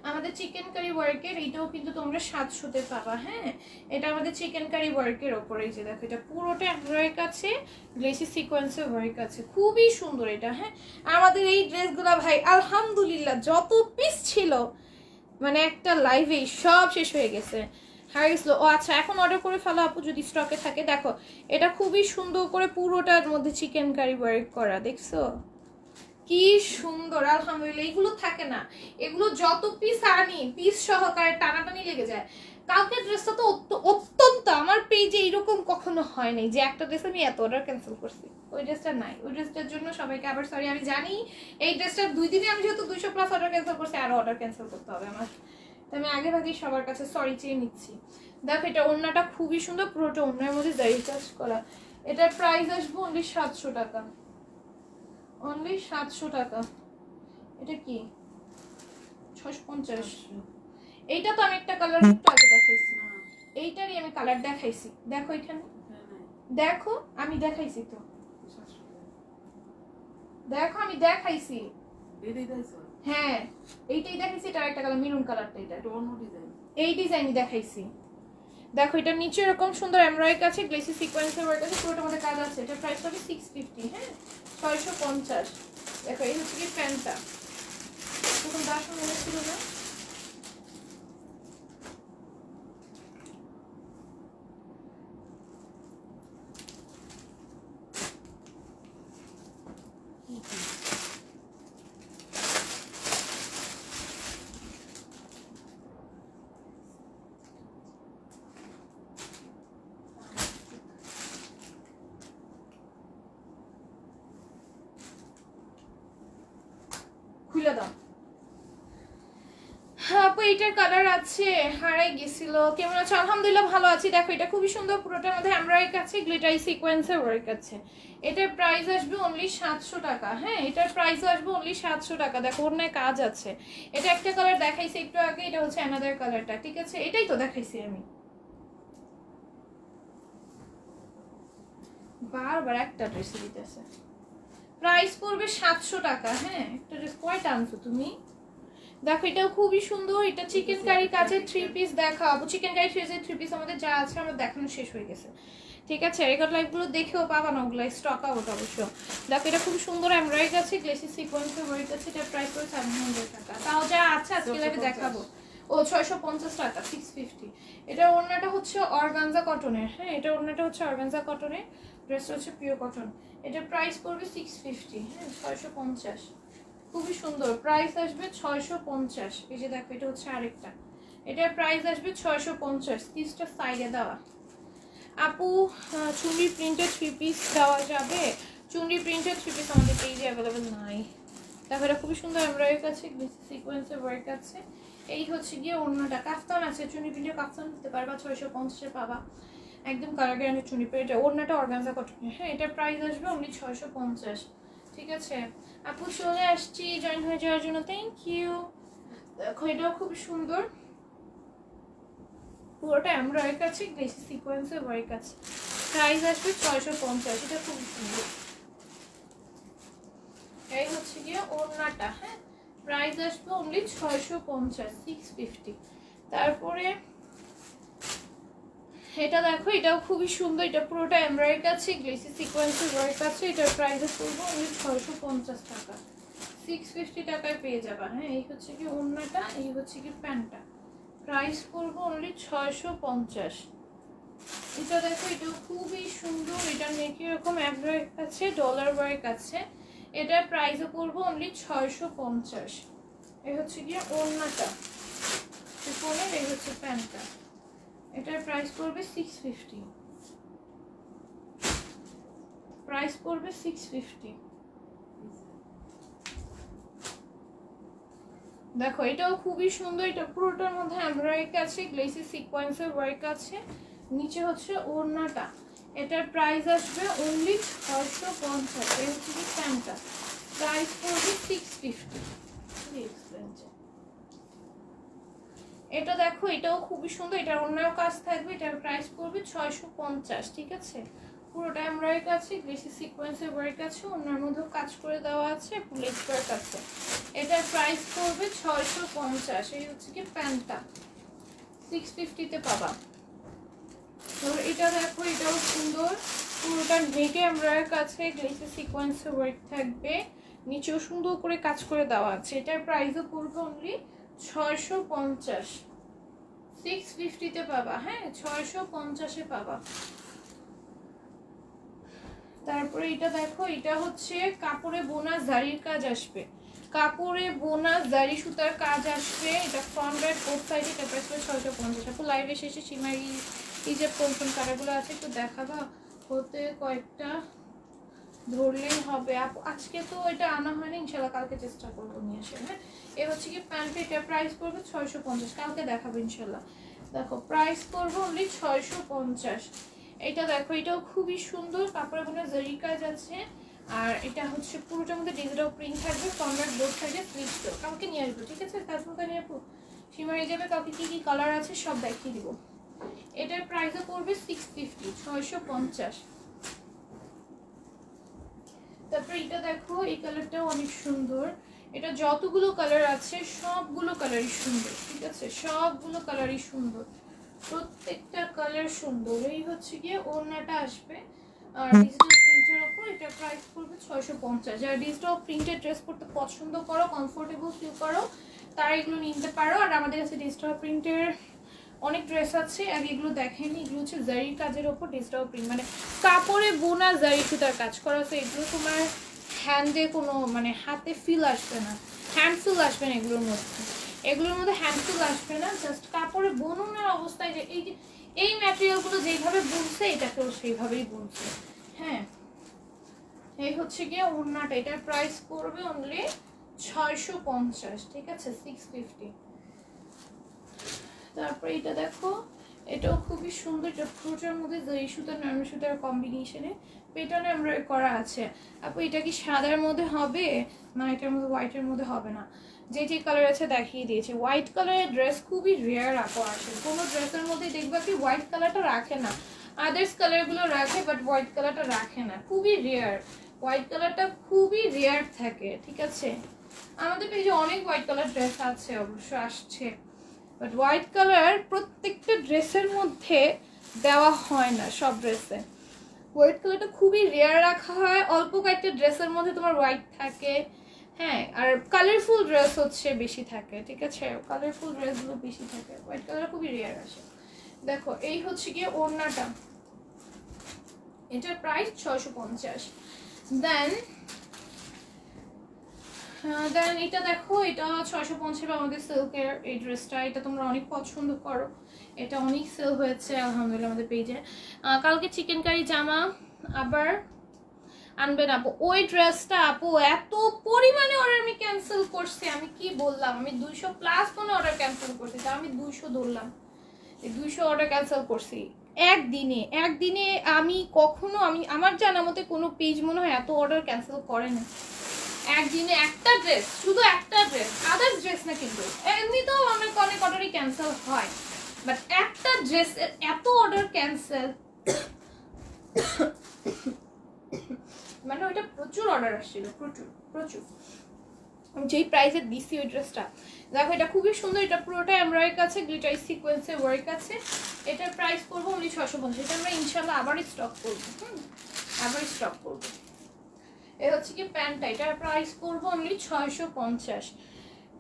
আমাদের চিকেন কারি ওয়ার্কের, এটাও কিন্তু তোমরা 700-তে পাবা। হ্যাঁ, এটা আমাদের চিকেন কারি ওয়ার্কের ওপরে, এই যে দেখো, এটা পুরোটা ওয়ার্ক আছে, গ্লেসি সিকোয়েন্সের ওয়ার্ক আছে, খুবই সুন্দর এটা। হ্যাঁ, আমাদের এই ড্রেসগুলো ভাই আলহামদুলিল্লাহ যত পিস ছিল, মানে একটা লাইভে সব শেষ হয়ে গেছে, হারিয়ে গেছিল। ও আচ্ছা, এখন অর্ডার করে ফেলো আপু যদি স্টকে থাকে। দেখো, এটা খুবই সুন্দর করে পুরোটার মধ্যে চিকেন কারি ওয়ার্ক করা, দেখছো কি সুন্দর, আলহামদুলিল্লাহ। এগুলো থাকে না, এগুলো যত পিস আনি পিস সহকারে টানাটানি লেগে যায়। কালকে ড্রেসটা তো অত্যন্ত, আমার পেজে এইরকম কখনো হয়নি যে একটা ড্রেস আমি এত অর্ডার ক্যান্সেল করছি, ওই ড্রেসটা নাই। ওই ড্রেসটার জন্য সবাইকে আবার সরি, আমি জানি এই ড্রেসটার 2 দিনে আমি যেহেতু 200+ অর্ডার ক্যান্সেল করছি, আরো অর্ডার ক্যান্সেল করতে হবে আমার, তাই আমি আগে ভাগেই সবার কাছে সরি চেয়ে নিচ্ছি। দেখো, এটা ওড়নাটা খুবই সুন্দর, পুরোটা ওড়নার মধ্যে জারি কাজ করা। এটার প্রাইস আসবে অনলি 700 টাকা, অনলি 700 টাকা। এটা কি 650? এইটা তো আমি একটা কালার একটু আগে দেখাইছি, এইটারই আমি কালার দেখাইছি, দেখো এখানে, দেখো আমি দেখাইছি তো, দেখো আমি দেখাইছি, হ্যাঁ এইটাই দেখাইছি, এটা একটা কালার মেরুন কালারটা, এটা অন্য ডিজাইন, এই ডিজাইনই দেখাইছি। দেখো এটা নিচে এরকম সুন্দর এমব্রয়ডারি কাছে গ্লেসি সিকোয়েন্সের ওয়ার্ক আছে, পুরোটার মধ্যে কাজ আছে। এটা প্রাইস হবে 650, হ্যাঁ 650। দেখো এই হচ্ছে কি প্যান্টটা, তখন 10 মনে ছিল না, খুলে দাও। আপু এইটার কালার আছে, হারাই গেছিল। কেমন আছো? আলহামদুলিল্লাহ ভালো আছি। দেখো এটা খুবই সুন্দর, পুরোটার মধ্যে এমব্রয়ডারি আছে, গ্লিটারি সিকোয়েন্সের ওয়ার্ক আছে। এটার প্রাইস আসবে অনলি 700 টাকা। হ্যাঁ এটার প্রাইস আসবে অনলি 700 টাকা। দেখো ওর না কাজ আছে। এটা একটা কালার দেখাইছি একটু আগে, এটা হচ্ছে অ্যানাদার কালারটা, ঠিক আছে? এটাই তো দেখাইছি আমি, বারবার একটা ড্রেস দিতেছে। প্রাইস পড়বে 700 টাকা। হ্যাঁ একটা ড্রেস কয়টা আনছো তুমি? দেখো এটাও খুবই সুন্দর, এটা চিকেন কারি কাজের 3 পিস। দেখাবো চিকেন কারি 3 পিস আমাদের যা আছে আমরা দেখানো শেষ হয়ে গেছে, ঠিক আছে? রেকর্ড লাইভগুলো দেখেও পাবা না, ওগুলো স্টক আউট অবশ্য। দেখো এটা খুব সুন্দর এমব্রয়ডারি আছে, গ্লেসি সিকোয়েন্সের ওয়ার্ক আছে। এটা প্রাইস পড়ে 700 টাকা। তাও যা আছে আজকে লাইভে দেখাবো। ও 650 টাকা, 650। এটা ওড়নাটা হচ্ছে অর্গানজা কটনের। হ্যাঁ এটা ওড়নাটা হচ্ছে অর্গানজা কটনের, ড্রেসটা হচ্ছে পিওর কটন। এটা প্রাইস পড়বে 650, হ্যাঁ 650। খুবই সুন্দর, প্রাইস আসবে 650। এই যে দেখো এটা হচ্ছে আরেকটা, এটার প্রাইস আসবে 650। পিসটা সাইডে দেওয়া। আপু চুনরি প্রিন্টেড 3 পিস দেওয়া যাবে? চুনরি প্রিন্টেড 3 পিস আমাদের পেজে অ্যাভেলেবেল নাই। দেখো এটা খুবই সুন্দর এমব্রয়ডারি আছে, সিকোয়েন্সের ওয়ার্ক আছে। এই হচ্ছে গিয়ে অন্যটা কাফতান আছে, চুনরি প্রিন্টের কাফতান দিতে পারবা, 650-এ পাবা একদম কালার গ্যারান্টি চুনরি প্রিন্ট। ওড়নাটা অর্গানজা কটনের। হ্যাঁ এটার প্রাইস আসবে অনলি 650, ঠিক আছে? আপু চলে আসছি জয়েন হয়ে যাওয়ার জন্য, থ্যাংক ইউ। দেখো এটাও খুব সুন্দর, পুরোটা এমব্রয়ডারি আছে, গ্লেসি সিকোয়েন্সের ওয়ার্ক আছে। প্রাইস আসবে 650। এটা খুব সুন্দর। এই হচ্ছে গিয়ে ওড়নাটা। হ্যাঁ প্রাইস আসবে অনলি 650, 650। তারপরে এটা দেখো এটাও খুবই সুন্দর, এটা পুরোটা এমব্রয়ডারি আছে, গ্লেসি সিকোয়েন্সের ওয়ার্ক আছে। এটার প্রাইস পড়বে অনলি 650 টাকা, 650 টাকায় পেয়ে যাবা। হ্যাঁ এই হচ্ছে কি ওড়নাটা, এই হচ্ছে কি প্যান্টটা। প্রাইস পড়বে অনলি 650। এটা দেখো এটাও খুবই সুন্দর, এটা নেকি এরকম এমব্রয়ডারি আছে, ডলার ওয়ার্ক আছে। এটার প্রাইসও পড়বে অনলি 650। এই হচ্ছে গিয়ে ওড়নাটা, এই হচ্ছে প্যান্টটা। এটার প্রাইস পড়বে 650, প্রাইস পড়বে 650। দেখো এটাও খুবই সুন্দর, এটা পুরোটার মধ্যে এমব্রয়ডারি আছে, গ্লেসি সিকোয়েন্সের ওয়ার্ক আছে। নিচে হচ্ছে ওড়নাটা, এটার প্রাইস আসবে অনলি 650। এই হচ্ছে কি প্যান্টটা, প্রাইস পড়বে 650। এটা দেখো এটাও খুবই সুন্দর, এটার অন্যান্য কাজ থাকবে। এটার প্রাইস পড়বে 650, ঠিক আছে? পুরোটা এমব্রয়ডারি আছে, বেশি সিকোয়েন্সের ওয়ার্ক আছে, অন্যান্য মধ্যেও কাজ করে দেওয়া আছে, লেস ওয়ার্ক আছে। এটার প্রাইস পড়বে 650। এই হচ্ছে কি প্যান্টটা, 650-তে পাবা। তো এটা দেখো এটাও সুন্দর, পুরোটা নেটে এমব্রয়ডারি আছে, গ্লেসি সিকোয়েন্সের ওয়ার্ক থাকবে, নিচেও সুন্দর করে কাজ করে দেওয়া আছে। এটার প্রাইসও পড়বে অনলি 650, 650-তে পাবা। হ্যাঁ 650-এ পাবা। তারপরে এটা দেখো এটা হচ্ছে কাপড়ে বোনা জারির কাজ আসবে, কাপড়ে বোনা জারি সুতার কাজ আসবে। এটা ফ্রন্ট ব্যাক বোথ সাইডে। এটা প্রাইস 650। আপু লাইভে শেষে সীমারি এই যে কোন কোন কালারগুলো আছে একটু দেখাবা, হতে কয়েকটা ধরলেই হবে। আপু আজকে তো এটা আনা হয়নি, ইনশাল্লাহ কালকে চেষ্টা করবো নিয়ে আসে। হ্যাঁ এ হচ্ছে কি প্যান্ট, এটা প্রাইস পড়বে 650, কালকে দেখাবো ইনশাল্লাহ। দেখো প্রাইস পড়বে অনলি 650। এটা দেখো এটাও খুবই সুন্দর, কাপড়ে বোনা জারি কাজ আছে। আর এটা হচ্ছে পুরোটার মধ্যে ডিজিটাল প্রিন্ট থাকবে, ফ্রন্ট বোর্ড সাইডে স্লিভসও। কালকে নিয়ে আসবো, ঠিক আছে? তারপর নিয়ে আপু সীমারি যাবে, কালকে কি কি কালার আছে সব দেখিয়ে দিব। এটার প্রাইসও পড়বে 650, 650। তারপর এটা দেখো, এই কালারটাও অনেক সুন্দর। এটা যতগুলো কালার আছে সবগুলো কালারই সুন্দর, ঠিক আছে, সবগুলো কালারই সুন্দর, প্রত্যেকটা কালার সুন্দর। এই হচ্ছে গিয়ে ওড়নাটা আসবে আর ডিজিটাল প্রিন্টের উপর এটা প্রাইস পড়বে 650। যারা ডিজিটাল প্রিন্টের ড্রেস পরতে পছন্দ করো, কমফোর্টেবল ফিল করো, তারা এগুলো নিতে পারো। আর আমাদের কাছে ডিজিটাল প্রিন্টের অনেক ড্রেস আছে, আগে এগুলো দেখেনি। এগুলো হচ্ছে জারি কাজের ওপর ডিজিটাল প্রিন্ট, মানে কাপড়ে বোনা জারি সুতার কাজ করা আছে। এগুলো তোমার হ্যান্ডে কোনো মানে হাতে ফিল আসবে না, হ্যান্ড ফিল আসবে না এগুলোর মধ্যে, এগুলোর মধ্যে হ্যান্ড ফিল আসবে না। জাস্ট কাপড়ে বোনার অবস্থায় যে এই ম্যাটেরিয়ালগুলো যেইভাবে বুনছে এটাকেও সেইভাবেই বুনছে। হ্যাঁ, এই হচ্ছে গিয়ে ওড়নাটা। এটার প্রাইস পড়বে অনলি 650, ঠিক আছে, 650। তারপরে এটা দেখো, এটাও খুবই সুন্দর। এটা ফ্রুটের মধ্যে জারি সুতা নরমাল সুতার কম্বিনেশনে পেটানো এমব্রয়ডারি করা আছে। আপু এটা কি সাদার মধ্যে হবে না এটার মধ্যে হোয়াইটের মধ্যে হবে না? যে যে কালার আছে দেখিয়ে দিয়েছি। হোয়াইট কালারের ড্রেস খুবই রেয়ার আপু আসে, কোনো ড্রেসের মধ্যে দেখবা কি হোয়াইট কালারটা রাখে না, আদার্স কালারগুলো রাখে বাট হোয়াইট কালারটা রাখে না, খুবই রেয়ার। হোয়াইট কালারটা খুবই রেয়ার থাকে, ঠিক আছে। আমাদের পেজে অনেক হোয়াইট কালার ড্রেস আছে, অবশ্য আসছে, বাট হোয়াইট কালার প্রত্যেকটা ড্রেসের মধ্যে দেওয়া হয় না, সব ড্রেসে হোয়াইট কালারটা খুবই রেয়ার রাখা হয়। অল্প কয়েকটা ড্রেসের মধ্যে তোমার হোয়াইট থাকে, হ্যাঁ, আর কালারফুল ড্রেস হচ্ছে বেশি থাকে, ঠিক আছে, কালারফুল ড্রেসগুলো বেশি থাকে, হোয়াইট কালার খুবই রেয়ার আসে। দেখো এই হচ্ছে গিয়ে ওড়নাটা, এটার প্রাইস 650। দেন এটা দেখো, এটা 650 আমাদের সিল্কের এই ড্রেসটা, এটা তোমরা অনেক পছন্দ করো, এটা অনেক সেল হয়েছে আলহামদুলিল্লাহ আমাদের পেজে। কালকে চিকেন কারি জামা আবার আনবেন আপু। ওই ড্রেসটা আপু এত পরিমাণে অর্ডার আমি ক্যান্সেল করছি, আমি কি বললাম, আমি 200+ কোনো অর্ডার ক্যান্সেল করছি, তা আমি 200 ধরলাম, এই 200 অর্ডার ক্যান্সেল করছি একদিনে। আমি কখনো, আমি আমার জানা মতে কোনো পেজ মনে হয় এত অর্ডার ক্যান্সেল করে না একদিনে। একটা ড্রেস, শুধু একটা ড্রেস, আদার্স ড্রেস না, কিন্তু এমনিতেও অনেক অর্ডারই ক্যান্সেল হয়, বাট একটা ড্রেস এত অর্ডার ক্যান্সেল, মানে ওইটা প্রচুর অর্ডার আসছিল, প্রচুর প্রচুর। আমি যেই প্রাইসে দিছি ওই ড্রেসটা, দেখো এটা খুবই সুন্দর, এটা পুরোটা এমব্রয়ডারি কাছে গ্লিটার সিকোয়েন্সে ওয়ার্ক আছে। এটার প্রাইস করবো অনলি 650। এটা আমরা ইনশাল্লাহ আবারই স্টক করবো, আবারই স্টক করবো। এ হচ্ছে কি প্যান্টটা, এটার প্রাইস করবো অনলি 650।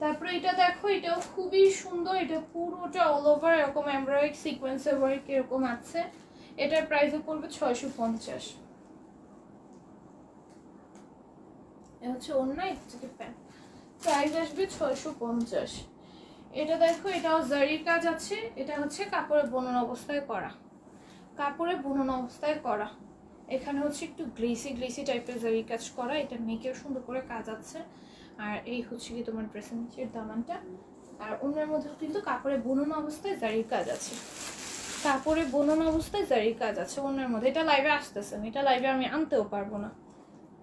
তারপরে এটা দেখো, এটাও খুবই সুন্দর, এটা পুরোটা অল ওভার এরকম এমব্রয়ডারি সিকোয়েন্সে ওয়ার্ক এরকম আছে। এটার প্রাইসও পড়বে 650। এটা হচ্ছে অন্য, এটা হচ্ছে কি প্যান্ট, প্রাইস আসবে 650। এটা দেখো, এটাও জারির কাজ আছে, এটা হচ্ছে কাপড়ে বোনানো অবস্থায় করা, কাপড়ে বোনানো অবস্থায় করা। এখানে হচ্ছে একটু গ্লেসি টাইপের জারি কাজ করা, এটা নেকেও সুন্দর করে কাজ আছে। আর এই হচ্ছে কি তোমার ড্রেসের নিচের দামানটা, আর অন্যের মধ্যে কিন্তু কাপড়ে বোনানো অবস্থায় জারির কাজ আছে, কাপড়ে বোনানো অবস্থায় জারির কাজ আছে অন্যের মধ্যে। এটা লাইভে আসতেছে না, এটা লাইভে আমি আনতেও পারবো না,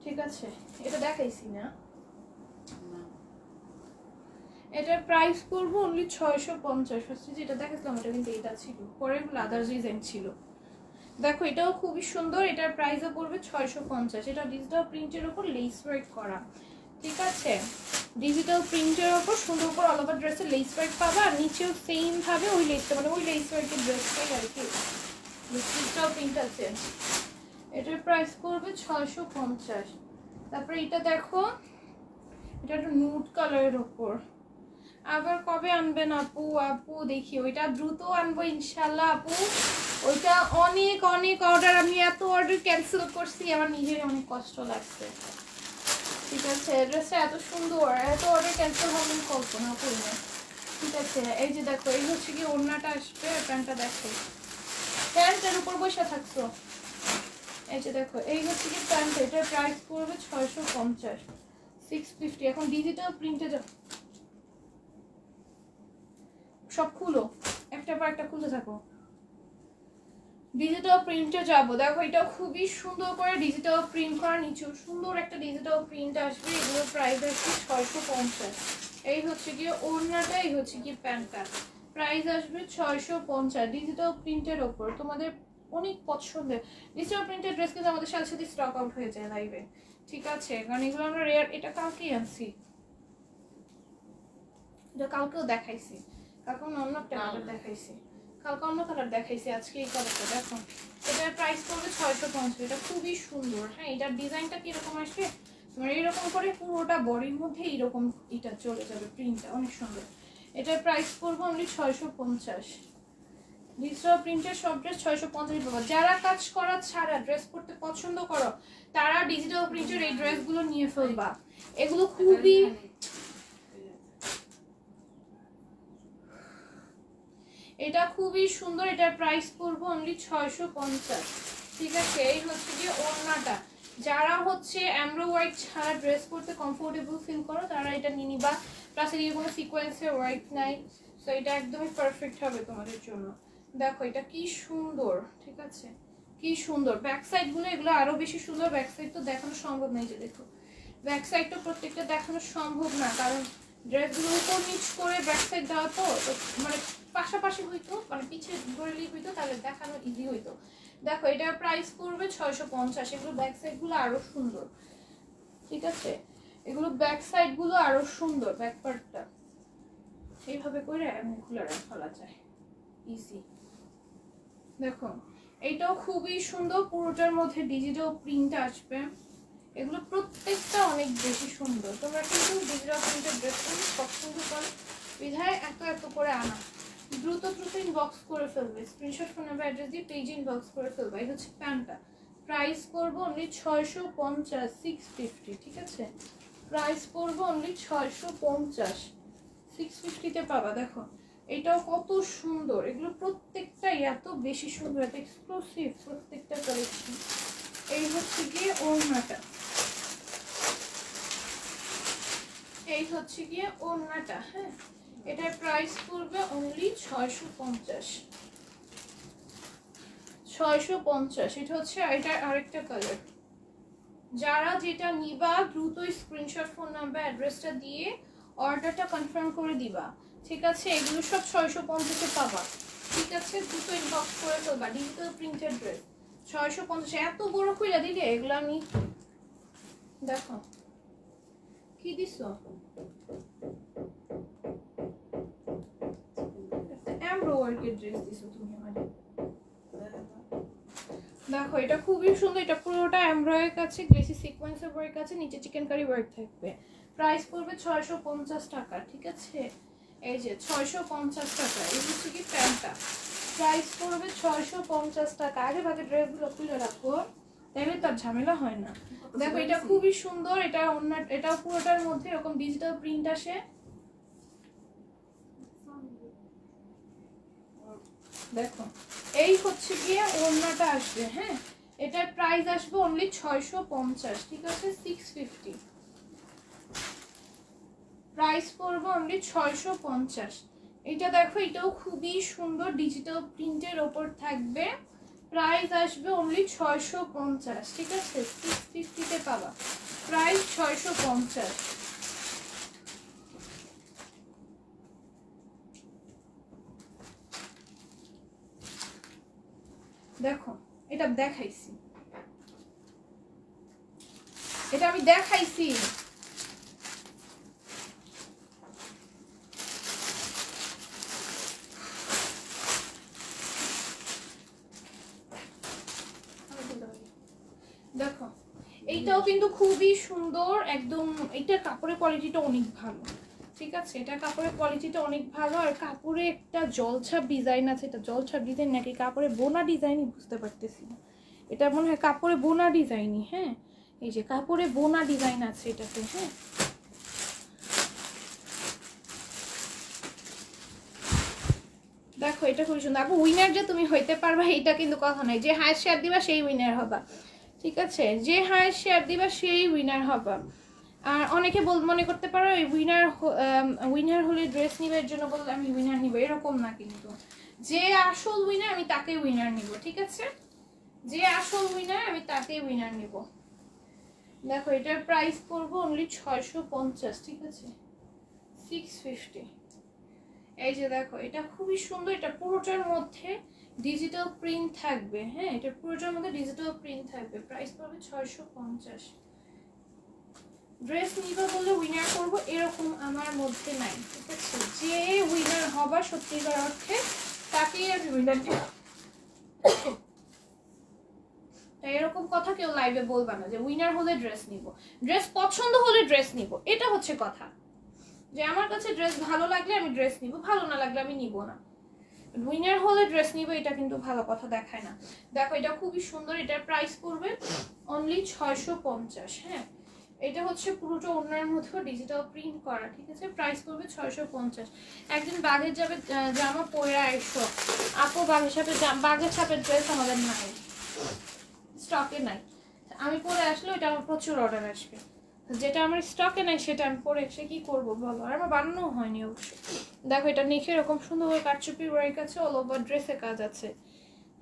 ঠিক আছে, এটা দেখাইছি না। এটার প্রাইস করবো অনলি 650। ফার্স্টে যেটা দেখাচ্ছিলাম ওটা কিন্তু এটা ছিল, পরে এগুলো আদার্স ডিজাইন ছিল। দেখো এটাও খুবই সুন্দর, এটার প্রাইসও পড়বে 650। এটা ডিজিটাল প্রিন্টের উপর লেস ওয়ার্ক করা, ঠিক আছে, ডিজিটাল প্রিন্টের উপর সুন্দর করে অল ওভার ড্রেসে লেস ওয়ার্ক পাবা, আর নিচেও সেম ভাবে ওই লেসটা, মানে ওই লেস ওয়ার্কের ড্রেসটাই আর কি, ডিজিটাল প্রিন্ট আছে। এটার প্রাইস করবে 650। তারপরে এটা দেখো, এটা একটা নুড কালারের উপর, আবার কবে আনবেন আপু? আপু দেখি ওইটা দ্রুত আনবো ইনশাল্লাহ আপু। ওইটা অনেক অর্ডার, আমি এত অর্ডার ক্যান্সেল করছি, আমার নিজের অনেক কষ্ট লাগছে, ঠিক আছে। ড্রেসটা এত সুন্দর, এত অর্ডার ক্যান্সেল হবে কল্পনা করি না, ঠিক আছে। এই যে দেখো, এই হচ্ছে কি ওড়নাটা আসবে, প্যান্টটা দেখো, প্যান্টের উপর বসে থাকছো, এই যে দেখো, এই হচ্ছে কি প্যান্ট, এটার প্রাইস পড়বে 650, 650। এখন ডিজিটাল প্রিন্টে যাও, সব খুলো, একটা পর একটা খুলতে থাকো, ডিজিটাল প্রিন্টে যাবো। দেখো এটাও খুবই সুন্দর করে ডিজিটাল প্রিন্ট করা, নিচেও সুন্দর একটা ডিজিটাল প্রিন্ট আসবে। এগুলোর প্রাইস আসবে 650। এই হচ্ছে গিয়ে ওড়নাটা, এই হচ্ছে গিয়ে প্যান্টটা, প্রাইস আসবে 650 ডিজিটাল প্রিন্টের ওপর। তোমাদের অনেক পছন্দের ডিজিটাল প্রিন্টের ড্রেস কিন্তু আমাদের সাথে সাথে স্টক আউট হয়ে যায় লাইভে, ঠিক আছে, কারণ এগুলো আমরা রেয়ার। এটা কালকেই আনছি, এটা কালকেও দেখাইছি, কালকে অন্য একটা কালার দেখাইছি, কালকে অন্য কালার দেখাইছি, আজকে এই কালারটা দেখো। এটার প্রাইস পড়বে 650। এটা খুবই সুন্দর। হ্যাঁ, এটার ডিজাইনটা কিরকম আসবে তোমার, এরকম করে পুরোটা বডির মধ্যে এইরকম এটা চলে যাবে, প্রিন্টটা অনেক সুন্দর। এটার প্রাইস পড়বে অনলি 650। ডিজিটাল প্রিন্টের সব ড্রেস 650 পাবো। যারা কাজ করা ছাড়া ড্রেস পরতে পছন্দ করো তারা ডিজিটাল প্রিন্টের এই ড্রেসগুলো নিয়ে ফেলবা। এগুলো খুবই এটা খুবই সুন্দর। এটার প্রাইস পড়বে অনলি 650, ঠিক আছে। এই হচ্ছে গিয়ে ওড়নাটা। যারা হচ্ছে এমব্রো ওয়ার্ক ছাড়া ড্রেস পরতে কমফোর্টেবল ফিল করো তারা এটা নিয়ে নিবা। প্লাস এর কোনো সিকোয়েন্সের ওয়ার্ক নাই, সো এটা একদমই পারফেক্ট হবে তোমাদের জন্য। দেখো এটা কি সুন্দর, ঠিক আছে, কি সুন্দর। ব্যাক সাইড গুলো এগুলো আরো বেশি সুন্দর। ব্যাক সাইড তো দেখানো সম্ভব নেই, যে দেখো ব্যাক সাইড তো প্রত্যেকটা দেখানো সম্ভব না, কারণ ড্রেসগুলো উপর নিচ করে ব্যাক সাইড দেওয়া তো মানে পাশাপাশি হইতো, মানে পিছিয়ে ধরলেই হইতো, তাহলে দেখানো ইজি হইতো। দেখো এটার প্রাইস পড়বে 650। এগুলো ব্যাক সাইড গুলো আরো সুন্দর, ঠিক আছে, এগুলো ব্যাক সাইড গুলো আরো সুন্দর। ব্যাক পার্টটা এইভাবে করে এমন খুলে ফেলা যায় ইজি। দেখো এইটাও খুবই সুন্দর, পুরোটার মধ্যে ডিজিটাল প্রিন্ট আসবে। এগুলো প্রত্যেকটা অনেক বেশি সুন্দর। তোমরা কিন্তু ডিজিটাল প্রিন্টের ড্রেস পছন্দ করো বিধায় এত এত করে আনা। দ্রুত দ্রুত ইনবক্স করে ফেলবে, স্ক্রিনশট ফোন নাম্বার অ্যাড্রেস দিয়ে পেজ ইনবক্স করে ফেলবে। এই হচ্ছে প্যান্টটা। প্রাইস করবো অনলি 650, 650, ঠিক আছে। প্রাইস করবো অনলি 650, 650-তে পাবা। দেখো এটাও কত সুন্দর। এগুলো প্রত্যেকটাই এত বেশি সুন্দর, এত এক্সক্লুসিভ প্রত্যেকটা কালেকশন। এই হচ্ছে গিয়ে ওড়নাটা, এই হচ্ছে গিয়ে ওড়নাটা। হ্যাঁ, এটার প্রাইস পড়বে অনলি 650, 650। এটা হচ্ছে এটার আরেকটা কালার। যারা যেটা নিবা দ্রুত স্ক্রিনশট ফোন নাম্বার অ্যাড্রেসটা দিয়ে অর্ডারটা কনফার্ম করে দিবা, ঠিক আছে। এগুলো সব 650-এ পাবা, ঠিক আছে। দ্রুত ইনবক্স করে ফেলবা। Digital printed dress 650। এত বড় কইরা দিলে এগুলো আমি দেখো কি দিছো, এমব্রো ওয়ার্কের ড্রেস দিছো তুমি আমারে। দেখো এটা খুবই সুন্দর। এটা পুরোটা এমব্রয়ের কাছে গ্লেসি সিকোয়েন্সের ওয়ার্ক আছে, নিচে চিকেন কারি ওয়ার্ক থাকবে। প্রাইস পড়বে 650 টাকা, ঠিক আছে। এই যে 650 টাকা। এই হচ্ছে কি প্যান্টটা। প্রাইস পড়বে 650 টাকা। আগে ভাগে ড্রেসগুলো খুলে রাখো, তাহলে তার ঝামেলা হয় না। দেখো এটা খুবই সুন্দর। এটা অন্য, এটা পুরোটার মধ্যে এরকম ডিজিটাল প্রিন্ট আসে। দেখো এই হচ্ছে গিয়ে ওড়নাটা আসবে। হ্যাঁ, এটার প্রাইস আসবে অনলি 650, ঠিক আছে, 650। প্রাইস পড়বে অনলি 650। এটা দেখো এটাও খুবই সুন্দর, ডিজিটাল প্রিন্টের ওপর থাকবে। প্রাইস আসবে অনলি 650, ঠিক আছে, 650-তে পাবা। প্রাইস 650। দেখো এটা দেখাইছি, এটা আমি দেখাইছি। দেখো এইটাও কিন্তু খুবই সুন্দর একদম। এটার কাপড়ের কোয়ালিটিটা অনেক ভালো, ঠিক আছে। এটা কাপড়ের কোয়ালিটিটা অনেক ভালো। আর কাপড়ে একটা জলছাপ ডিজাইন আছে। এটা জলছাপ ডিজাইন নাকি কাপড়ে বোনা ডিজাইনই বুঝতে পারতেছি না। এটা মনে হয় কাপড়ে বোনা ডিজাইনই। হ্যাঁ, এই যে কাপড়ে বোনা ডিজাইন আছে এটাতে। হ্যাঁ, দেখো এটা খুবই সুন্দর। আপু উইনার যে তুমি হইতে পারবা এটা কিন্তু কথা নাই। যে হায়েস্ট শেয়ার দিবা সেই উইনার হবা, ঠিক আছে। যে হায়েস্ট শেয়ার দিবা সেই উইনার হবা। আর অনেকে মনে করতে পারো এই উইনার হলে ড্রেস নিবার জন্য বললে আমি উইনার নিব, এরকম না কিন্তু। যে আসল উইনার আমি তাকেই উইনার নিব, ঠিক আছে। যে আসল উইনার আমি তাকেই উইনার নিব। দেখো এটার প্রাইস পড়বো অনলি 650, ঠিক আছে, 650। এই যে দেখো, এটা খুবই সুন্দর, এটা পুরোটার মধ্যে ডিজিটাল প্রিন্ট থাকবে। হ্যাঁ, এটা পুরোটার মধ্যে ডিজিটাল প্রিন্ট থাকবে। প্রাইস পড়বে 650। ড্রেস নিবা বললে উইনার করবো এরকম আমার মধ্যে নাই, ঠিক আছে? যে উইনার হবা সত্যিকার অর্থে তাকেই আমি উইনার দিব। তাই এরকম কথা কেউ লাইভে বলবা না যে উইনার হলে ড্রেস নিব, ড্রেস পছন্দ হলে ড্রেস নিব, এটা হচ্ছে কথা। যে আমার কাছে ড্রেস ভালো লাগলে আমি ড্রেস নিব, ভালো না লাগলে আমি নিব না। উইনার হলে ড্রেস নিব এটা কিন্তু ভালো কথা দেখায় না। দেখো এটা খুবই সুন্দর, এটার প্রাইস পড়বে অনলি 650। হ্যাঁ, এটা হচ্ছে পুরোটা ওনার মধ্যে ডিজিটাল প্রিন্ট করা, ঠিক আছে? প্রাইস পড়বে 650। একদিন বাঘে যাবে জামা পরে আইসো আপু, বাঘের সাথে বাঘের ছাপের ড্রেস আমাদের নাই, স্টকে নাই। আমি পরে আসলে ওইটা আমার প্রচুর অর্ডার আসবে, যেটা আমার স্টকে নাই সেটা আমি পরে এসে কি করবো বলো? আর আমার বানানো হয়নি অবশ্য। দেখো এটা নিচে এরকম সুন্দর করে কাটচুপির ওয়ার্ক আছে, অল ওভার ড্রেসে কাজ আছে।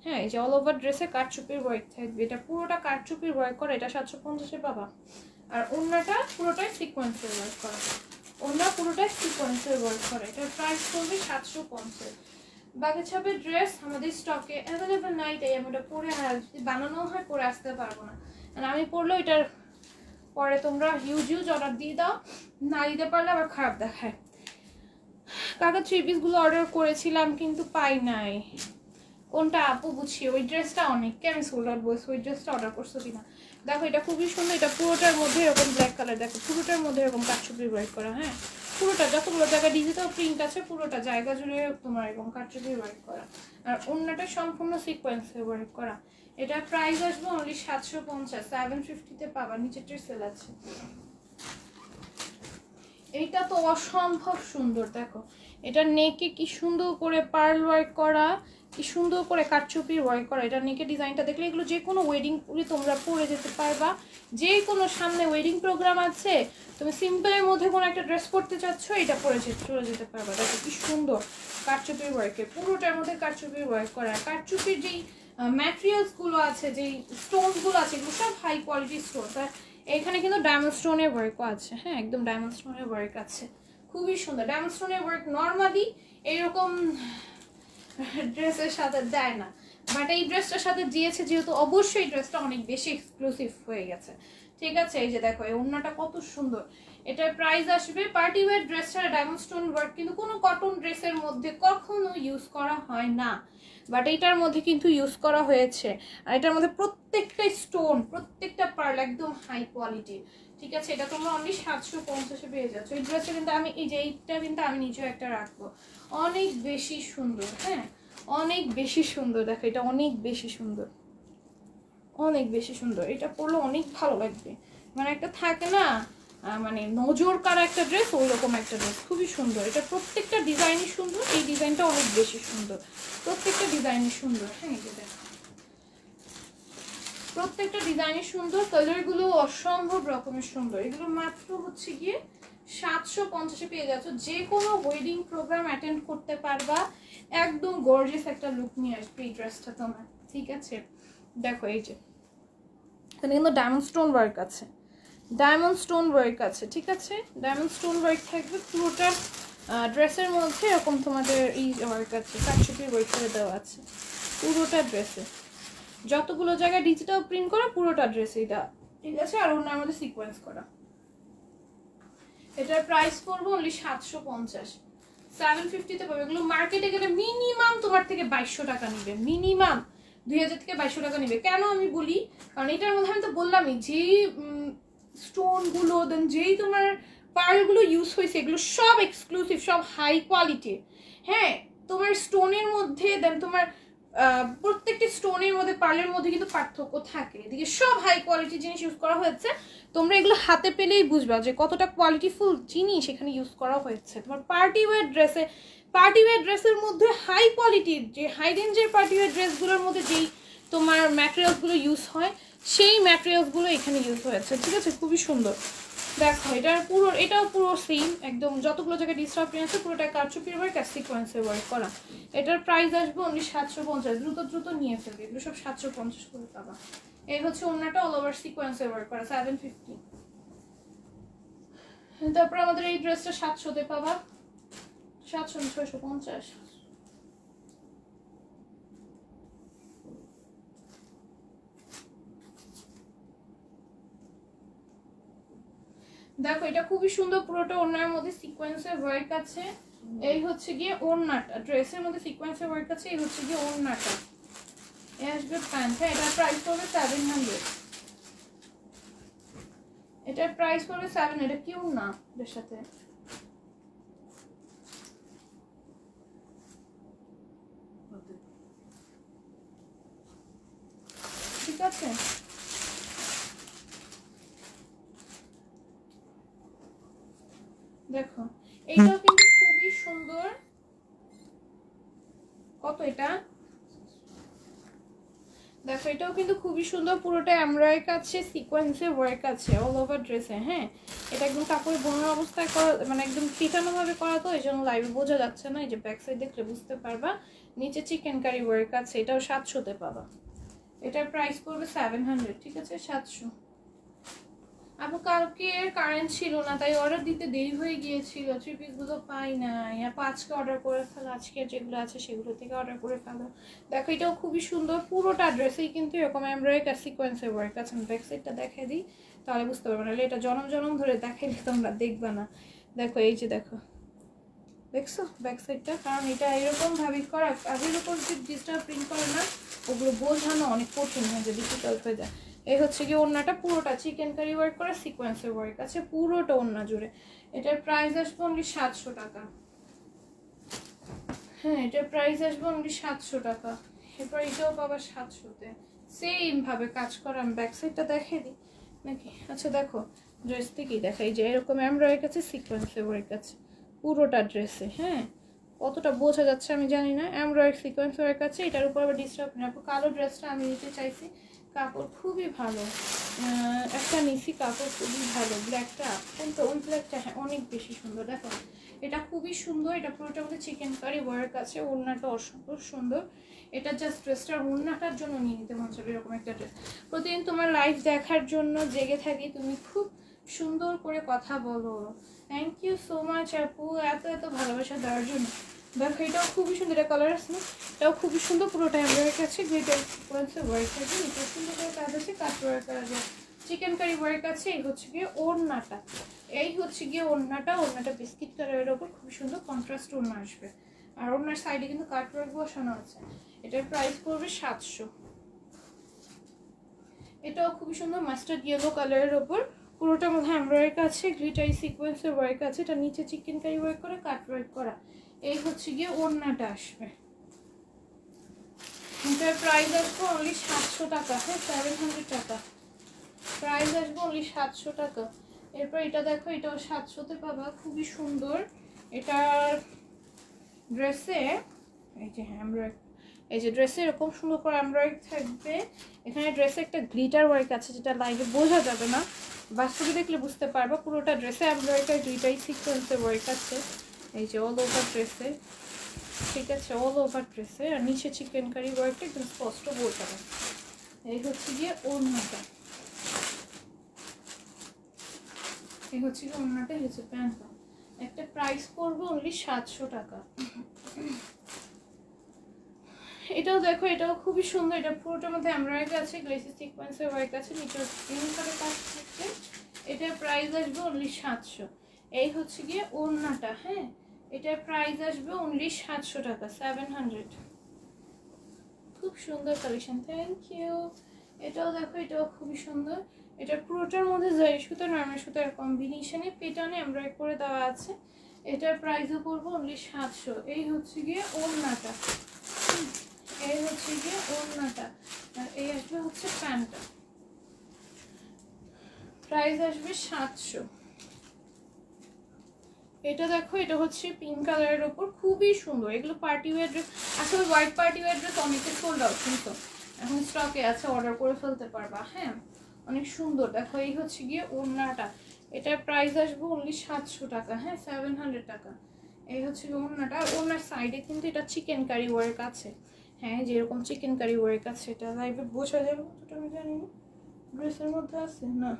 হ্যাঁ, এই যে অল ওভার ড্রেসে কাটচুপির ওয়ার্ক থাকবে, এটা পুরোটা কাটচুপির ওয়ার্ক করা, এটা 750-এ পাবা। আর ওড়নাটা পুরোটাই সিকোয়েন্সের ওয়ার্ক করা, ওড়না পুরোটাই সিকোয়েন্সের ওয়ার্ক করা। এটার প্রাইস পড়বে 750। বাকি ছাপের ড্রেস আমাদের স্টকে অ্যাভেলেবেল নাই, তাই আমি ওটা পরে যদি বানানো হয় পরে আসতে পারবো না। আর আমি পরলেও এটার পরে তোমরা হিউজ অর্ডার দিয়ে দাও, না দিতে পারলে আবার খারাপ দেখায়। কাকা 3 পিসগুলো অর্ডার করেছিলাম কিন্তু পাই নাই। কোনটা আপু? বুঝছি ওই ড্রেসটা অনেককে আমি সোল্ড আউট বলছি, ওই ড্রেসটা অর্ডার করছো কিনা। দেখো এটা খুবই সুন্দর, এটা পুরোটার মধ্যে এরকম ব্ল্যাক কালার, দেখো পুরোটার মধ্যে এরকম কাটচুপি ওয়ার্ক করা। হ্যাঁ, পুরোটা যতগুলো জায়গায় ডিজিটাল প্রিন্ট আছে পুরোটা জায়গা জুড়ে তোমার এরকম কাটচুপি ওয়ার্ক করা। আর অন্যটা সম্পূর্ণ সিকোয়েন্সে ওয়ার্ক করা। এটা প্রাইস আসবে অনলি 750, 750-তে পাবা, নিচেরটা সেল আছে। এইটা তো অসম্ভব সুন্দর, দেখো এটা নেকে কি সুন্দর করে পার্ল ওয়ার্ক করা, কি সুন্দর করে কাটচুপি ওয়ার্ক করা। এটা নেকের ডিজাইনটা দেখলে এগুলো যে কোনো ওয়েডিং পুরে তোমরা পরে যেতে পারবা, যে কোনো সামনে ওয়েডিং প্রোগ্রাম আছে, তুমি সিম্পলের মধ্যে কোনো একটা ড্রেস পরতে চাচ্ছ, এটা পরে চলে যেতে পারবা। দেখো কি সুন্দর কাটচুপির ওয়ার্কে, পুরোটার মধ্যে কাটচুপির ওয়ার্ক করা। কাটচুপির যেই ম্যাটেরিয়ালসগুলো আছে, যেই স্টোনসগুলো আছে, এগুলো সব হাই কোয়ালিটি স্টোন। এখানে কিন্তু ডায়মন্ড স্টোনের ওয়ার্কও আছে। হ্যাঁ, একদম ডায়মন্ড স্টোনের ওয়ার্ক আছে, খুবই সুন্দর। ডায়মন্ড স্টোনের ওয়ার্ক নর্মালি এরকম ড্রেসের সাথে দেয় না, বাট এই ড্রেসটার সাথে দিয়েছে যেহেতু অবশ্যই ড্রেসটা অনেক বেশি এক্সক্লুসিভ হয়ে গেছে, ঠিক আছে? এই যে দেখো এই ওড়নাটা কত সুন্দর, এটার প্রাইস আসবে পার্টি ওয়্যার ড্রেস ছাড়া ডায়মন্ড স্টোন ওয়ার্ক কিন্তু কোনো কটন ড্রেসের মধ্যে কখনো ইউজ করা হয় না, বাট এটার মধ্যে কিন্তু ইউজ করা হয়েছে। আর এটার মধ্যে প্রত্যেকটা স্টোন, প্রত্যেকটা পার্ল একদম হাই কোয়ালিটি, ঠিক আছে? এটা তোমরা অনলি 750-এ পেয়ে যাচ্ছ। এই ড্রেসটা কিন্তু আমি এই যে এইটা কিন্তু আমি নিজেও একটা রাখবো, অনেক বেশি সুন্দর। হ্যাঁ, অনেক বেশি সুন্দর, দেখো এটা অনেক বেশি সুন্দর, অনেক বেশি সুন্দর। এটা পরলে অনেক ভালো লাগবে, মানে একটা থাকে না মানে নজর কারা একটা ড্রেস, ওই রকম একটা ড্রেস, খুবই সুন্দর। এটা প্রত্যেকটা ডিজাইনই সুন্দর, এই ডিজাইনটা অনেক বেশি সুন্দর, প্রত্যেকটা ডিজাইনই সুন্দর। হ্যাঁ, এই যে দেখো প্রত্যেকটা ডিজাইনই সুন্দর, কালারগুলো অসম্ভব রকমের সুন্দর। এগুলো মাত্র হচ্ছে গিয়ে 750-এ পেয়ে যাচ্ছ, যে কোনো ওয়েডিং প্রোগ্রাম অ্যাটেন্ড করতে পারবা, একদম গর্জিয়াস একটা লুক নিয়ে আসবে এই ড্রেসটা তোমার, ঠিক আছে? দেখো এই যে এখানে কিন্তু ডায়মন্ড স্টোন ওয়ার্ক আছে, ডায়মন্ড স্টোন ওয়ার্ক আছে, ঠিক আছে? ডায়মন্ড স্টোন ওয়ার্ক থাকবে পুরোটা ড্রেসের মধ্যে, এরকম তোমাদের এই ওয়ার্ক আছে, কাটচুপির ওয়ার্ক করে দেওয়া আছে পুরোটা ড্রেসে, যতগুলো জায়গায় ডিজিটাল প্রিন্ট করা পুরোটা ড্রেস এটা, ঠিক আছে? আর ওনার মধ্যে সিকোয়েন্স করা। এটার প্রাইস পড়বে অনলি 750, 750-তে পাবে। এগুলো মার্কেটে গেলে মিনিমাম তোমার থেকে 2200 টাকা নিবে, মিনিমাম 2000 থেকে 2200 টাকা নিবে। কেন আমি বলি, কারণ এটার মধ্যে আমি তো বললামই যেই স্টোনগুলো দেন যেই তোমার পার্লগুলো ইউজ হয়েছে এগুলো সব এক্সক্লুসিভ, সব হাই কোয়ালিটির। হ্যাঁ, তোমার স্টোনের মধ্যে দেন তোমার প্রত্যেকটি স্টোনের মধ্যে পার্লের মধ্যে কিন্তু পার্থক্য থাকে, এদিকে সব হাই কোয়ালিটির জিনিস ইউজ করা হয়েছে। তোমরা এগুলো হাতে পেলেই বুঝবা যে কতটা কোয়ালিটিফুল জিনিস এখানে ইউজ করা হয়েছে। তোমার পার্টি ওয়্যার ড্রেসের মধ্যে হাই কোয়ালিটির, যে হাই রেঞ্জের পার্টি ওয়্যার ড্রেসগুলোর মধ্যে যেই তোমার ম্যাটেরিয়ালসগুলো ইউজ হয় সেই ম্যাটেরিয়ালসগুলো এখানে ইউজ হয়েছে, ঠিক আছে? খুবই সুন্দর। দেখো এটাও পুরো সেম, একদম যতগুলো জায়গায় ডিজিটাল প্রিন্ট আছে পুরোটা কারচুপির ওয়ার্ক আর সিকোয়েন্সে ওয়ার্ক করা। এটার প্রাইস আসবে অনলি 750, দ্রুত নিয়ে ফেলবে, এগুলো সব 750 করে পাবা। এই হচ্ছে ওড়নাটা অল ওভার সিকোয়েন্সে ওয়ার্ক করা, 750। তারপর আমাদের এই ড্রেসটা 700-তে পাবা, 700-650। দেখো এটা খুবই সুন্দর, পুরোটা ওড়নার মধ্যে সিকোয়েন্সের ওয়ার্ক আছে। এই হচ্ছে গিয়ে ওড়নাটা, ড্রেসের মধ্যে সিকোয়েন্সের ওয়ার্ক আছে। এই হচ্ছে গিয়ে ওড়নাটা, এই আসবে প্যান্ট। হ্যাঁ, এটার প্রাইস পড়বে 700। এটার প্রাইস পড়বে 7। এটা কি ওড়না এর সাথে? ঠিক আছে, দেখো এইটাও কিন্তু খুবই সুন্দর। কত এটা? দেখো এটাও কিন্তু খুবই সুন্দর, পুরোটা এমব্রয়ডারি আছে, সিকোয়েন্সে ওয়ার্ক আছে অল ওভার ড্রেসে। হ্যাঁ, এটা একদম কাপড় বোনার অবস্থায় করা, মানে একদম পিটানো ভাবে করা, তো এই জন্য লাইভে বোঝা যাচ্ছে না। এই যে ব্যাক সাইড দেখলে বুঝতে পারবা। নিচে চিকেন কারি ওয়ার্ক আছে, এটাও 700-তে পাবা। এটার প্রাইস পড়বে 700। ঠিক আছে, 700। আপু কালকে কারেন্ট ছিল না, তাই অর্ডার দিতে দেরি হয়ে গিয়েছিল, থ্রি পিসগুলো পাই নাই। আপু আজকে অর্ডার করে ফেলো, আজকে যেগুলো আছে সেগুলো থেকে অর্ডার করে ফেলো। দেখো এটাও খুবই সুন্দর, পুরোটা ড্রেসেই কিন্তু এরকম এমব্রয়ডারি আর সিকোয়েন্সের ওয়ার্ক আছে। আমি ব্যাক সাইডটা দেখাই দিই, তাহলে বুঝতে পারবে না। এটা জনম জনম ধরে দেখাইলে তোমরা দেখবে না। দেখো এই যে দেখো, দেখছো ব্যাক সাইডটা? কারণ এটা এরকম ভাবে করা, আগের উপর যে ডিজিটাল প্রিন্ট করে না, ওগুলো বোঝানো অনেক কঠিন হয়ে যায়, ডিফিকাল্ট হয়ে যায়। এই হচ্ছে কি ওড়নাটা, পুরোটা চিকেন কারি ওয়ার্ক করা, সিকোয়েন্সের ওয়ার্ক আছে পুরোটা ওড়না জুড়ে। এটার প্রাইস আসবে অনলি 700 টাকা। হ্যাঁ, এটার প্রাইস আসবে অনলি 700 টাকা। এরপর এটাও পাবা 700-তে, সেম ভাবে কাজ করা। আমি ব্যাক সাইডটা দেখিয়ে দিই নাকি? আচ্ছা দেখো, ড্রেস থেকেই দেখাই যে এরকম এমব্রয়ডারি আছে, সিকোয়েন্সের ওয়ার্ক আছে পুরোটা ড্রেসে। হ্যাঁ, কতটা বোঝা যাচ্ছে আমি জানি না। এমব্রয়ডারি সিকোয়েন্স ওয়ার্ক আছে, এটার উপর আবার ডিস্টার্ব না। কালো ড্রেসটা আমি নিতে চাইছি, কাপড় খুবই ভালো। একটা নিচি কাপড় খুবই ভালো, ব্ল্যাকটা কিন্তু ওই ব্ল্যাকটা হ্যাঁ অনেক বেশি সুন্দর। দেখো এটা খুবই সুন্দর, এটা পুরোটার মধ্যে চিকেন কারি ওয়ার্ক আছে, ওড়নাটা অসম্ভব সুন্দর। এটা জাস্ট ড্রেসটার ওড়নাটার জন্য নিয়ে নিতে মন চাইবে এরকম একটা ড্রেস। প্রতিদিন তোমার লাইভ দেখার জন্য জেগে থাকি, তুমি খুব সুন্দর করে কথা বলো। থ্যাংক ইউ সো মাচ আপু, এত এত ভালোবাসা দেওয়ার জন্য। দেখো এটাও খুবই সুন্দর, এটা কালার আছে না, এটাও খুবই সুন্দর, পুরোটা এমব্রয়ডারি আছে, গ্রেটার সিকোয়েন্সের ওয়ার্ক আছে, এটা সুন্দর করে কাজ আছে, কাট ওয়ার্ক করা যায়, চিকেন কারি ওয়ার্ক আছে। এই হচ্ছে গিয়ে ওড়নাটা, এই হচ্ছে গিয়ে ওড়নাটা। ওড়নাটা বিস্কিট কালারের ওপর খুবই সুন্দর কন্ট্রাস্ট ওড়না আসবে, আর ওড়নার সাইডে কিন্তু কাট ওয়ার্ক বসানো আছে। এটার প্রাইস পড়বে 700। এটাও খুবই সুন্দর, মাস্টার্ড ইয়েলো কালারের ওপর, পুরোটার মধ্যে এমব্রয়ডারি আছে, গ্লিটারি সিকোয়েন্সের ওয়ার্ক আছে, এটা নিচে চিকেন কারি ওয়ার্ক করা, কাট ওয়ার্ক করা। এই হচ্ছে গিয়ে ওড়নাটা আসবে। এটার প্রাইস আসবে অনলি 700 টাকা। হ্যাঁ, 700 টাকা প্রাইস আসবে, অনলি 700 টাকা। এরপর এটা দেখো, এটাও 700-তে পাবা, খুবই সুন্দর। এটার ড্রেসে এই যে এমব্রয়ডারি, এই যে ড্রেসে এরকম সুন্দর করে এমব্রয়ডারি থাকবে। এখানে ড্রেসে একটা গ্লিটার ওয়ার্ক আছে, যেটা লাইভে বোঝা যাবে না, বাস্তবে দেখলে বুঝতে পারবা। পুরোটা ড্রেসে এমব্রয়ডারি গ্লিটারি সিকোয়েন্সের ওয়ার্ক আছে, এই যে অল ওভার ড্রেসে। ঠিক আছে, অল ওভার ড্রেসে, আর নিচে চিকেন কারি ওয়ার্কটা একদম স্পষ্ট বোঝা যাবে। এই হচ্ছে গিয়ে ওড়নাটা, এই হচ্ছে গিয়ে ওড়নাটা, এই হচ্ছে প্যান্টটা। একটা প্রাইস পড়বে অনলি 700 টাকা। এটাও দেখো, এটাও খুবই সুন্দর, এটা পুরোটার মধ্যে এমব্রয়ডারি আছে, গ্লেসি সিকোয়েন্সের ওয়ার্ক আছে, নিচে গ্রিন কালার কাজ থাকছে। এটার প্রাইস আসবে অনলি 700। এই হচ্ছে গিয়ে ওড়নাটা। হ্যাঁ, এটার প্রাইস আসবে অনলি 700 টাকা, 700। খুব সুন্দর কালেকশন, থ্যাংক ইউ। এটাও দেখো, এটাও খুবই সুন্দর। এটা পুরোটার মধ্যে জারি সুতো, নরমাল সুতার কম্বিনেশনে পেটানে এমব্রয়ডারি করে দেওয়া আছে। এটার প্রাইসও পড়বে অনলি 700। এই হচ্ছে গিয়ে ওড়নাটা, এই হচ্ছে গিয়ে ওড়নাটা, আর এই আসবে হচ্ছে প্যান্টটা। প্রাইস আসবে 700। এটা দেখো, এটা হচ্ছে পিঙ্ক কালারের ওপর, খুবই সুন্দর। এগুলো পার্টি ওয়্যার ড্রেস, আসলে হোয়াইট পার্টি ওয়্যার ড্রেস অনেকে সোল্ড আউট, কিন্তু এখন স্টকে আছে, অর্ডার করে ফেলতে পারবা। হ্যাঁ, অনেক সুন্দর। দেখো এই হচ্ছে গিয়ে ওড়নাটা, এটার প্রাইস আসবে অনলি 700 টাকা। হ্যাঁ, 700 টাকা। এই হচ্ছে ওড়নাটা, ওড়নার সাইডে কিন্তু এটা চিকেন কারি ওয়ার্ক আছে। হ্যাঁ, যেরকম চিকেন কারি ওয়ার্ক আছে, এটা লাইভে বোঝা যাবে কতটা আমি জানি না, ড্রেসের মধ্যে আছে না,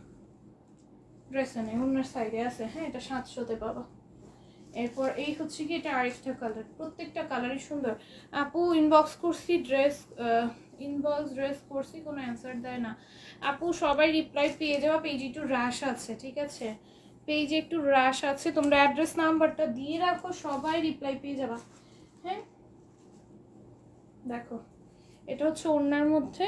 ড্রেসে নেই, ওড়নার সাইডে আছে। হ্যাঁ, এটা 700-তে পাবা। এরপর এই হচ্ছে কি এটা আরেকটা কালার, প্রত্যেকটা কালারই সুন্দর। আপু ইনবক্স করছি ড্রেস, ইনবক্স ড্রেস করছি, কোনো অ্যান্সার দেয় না। আপু সবাই রিপ্লাই পেয়ে যাওয়া, পেজে একটু রাশ আছে, ঠিক আছে, পেজে একটু রাশ আছে, তোমরা অ্যাড্রেস নাম্বারটা দিয়ে রাখো, সবাই রিপ্লাই পেয়ে যাবা। হ্যাঁ দেখো এটা হচ্ছে ওড়নার মধ্যে,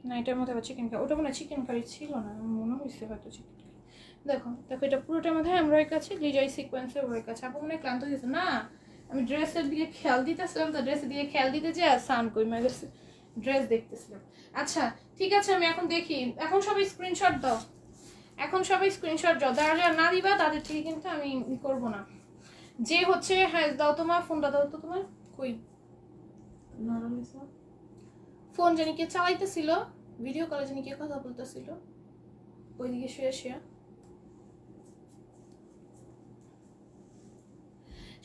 না এটার মধ্যে আবার চিকেন কারি, ওটা মনে হয় চিকেন কারি ছিল না, মনে হয়েছে হয়তো চিকেন কারি। দেখো দেখো এটা পুরোটার মধ্যে এমব্রয়ডারি কাছে, ডিজাই সিকোয়েন্সের ওয়ার্ক আছে। আপু মনে ক্লান্ত হয়েছে না, আমি ড্রেসের দিকে খেয়াল দিতেছিলাম, তো ড্রেসের দিকে খেয়াল দিতে যে সান কইমা গেছে, ড্রেস দেখতেছিলাম। আচ্ছা ঠিক আছে, আমি এখন দেখি, এখন সবাই স্ক্রিনশট দাও, এখন সবাই স্ক্রিনশট দাও, যারা যারা না দিবা তাদের থেকে কিন্তু আমি করবো না। যে হচ্ছে হ্যাঁ দাও, তোমার ফোনটা দাও তো, তোমার কই ফোন জানি কে চালাইতেছিল, ভিডিও কলে জানি কে কথা বলতেছিল ওইদিকে শুয়ে শুয়ে।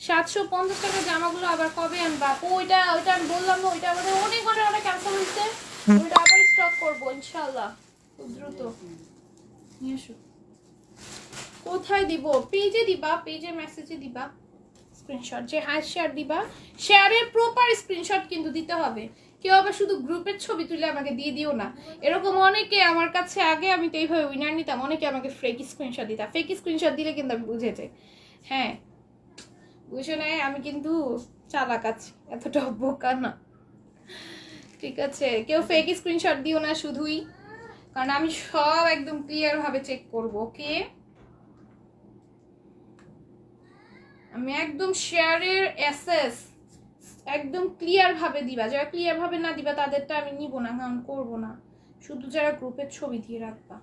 750 টাকা জামাগুলো আবার কবে আনবা? ওইটা ওইটা আমি বললাম না, ওইটা আমাদের অনেক অনেক ক্যান্সেল হয়েছে, ওইটা আবার স্টক করবো ইনশাআল্লাহ খুব দ্রুত। নিয়ে এসো। কোথায় দিব? পেজে দিবা, পেজে মেসেজে দিবা স্ক্রিনশট, যে হ্যাঁ শেয়ার দিবা, শেয়ারের প্রপার স্ক্রিনশট কিন্তু দিতে হবে। কেউ আবার শুধু গ্রুপের ছবি তুলে আমাকে দিয়ে দিও না, এরকম অনেকে আমার কাছে, আগে আমি তো এইভাবে উইনার নিতাম, অনেকে আমাকে ফেক স্ক্রিনশট দিতাম, ফেক স্ক্রিনশট দিলে কিন্তু আমি বুঝে যাই, হ্যাঁ বুঝে নেয় আমি কিন্তু চালাক আছি, এতটা বোকা না, ঠিক আছে? কেউ ফেক স্ক্রিনশট দিও না শুধুই, কারণ আমি সব একদম ক্লিয়ার ভাবে চেক করব, ওকে? আমি একদম শেয়ারের অ্যাসেস একদম ক্লিয়ার ভাবে দিবা, যারা ক্লিয়ার ভাবে না দিবা তাদেরটা আমি নিব না, কারণ করবো না, শুধু যারা গ্রুপের ছবি দিয়ে রাখবা।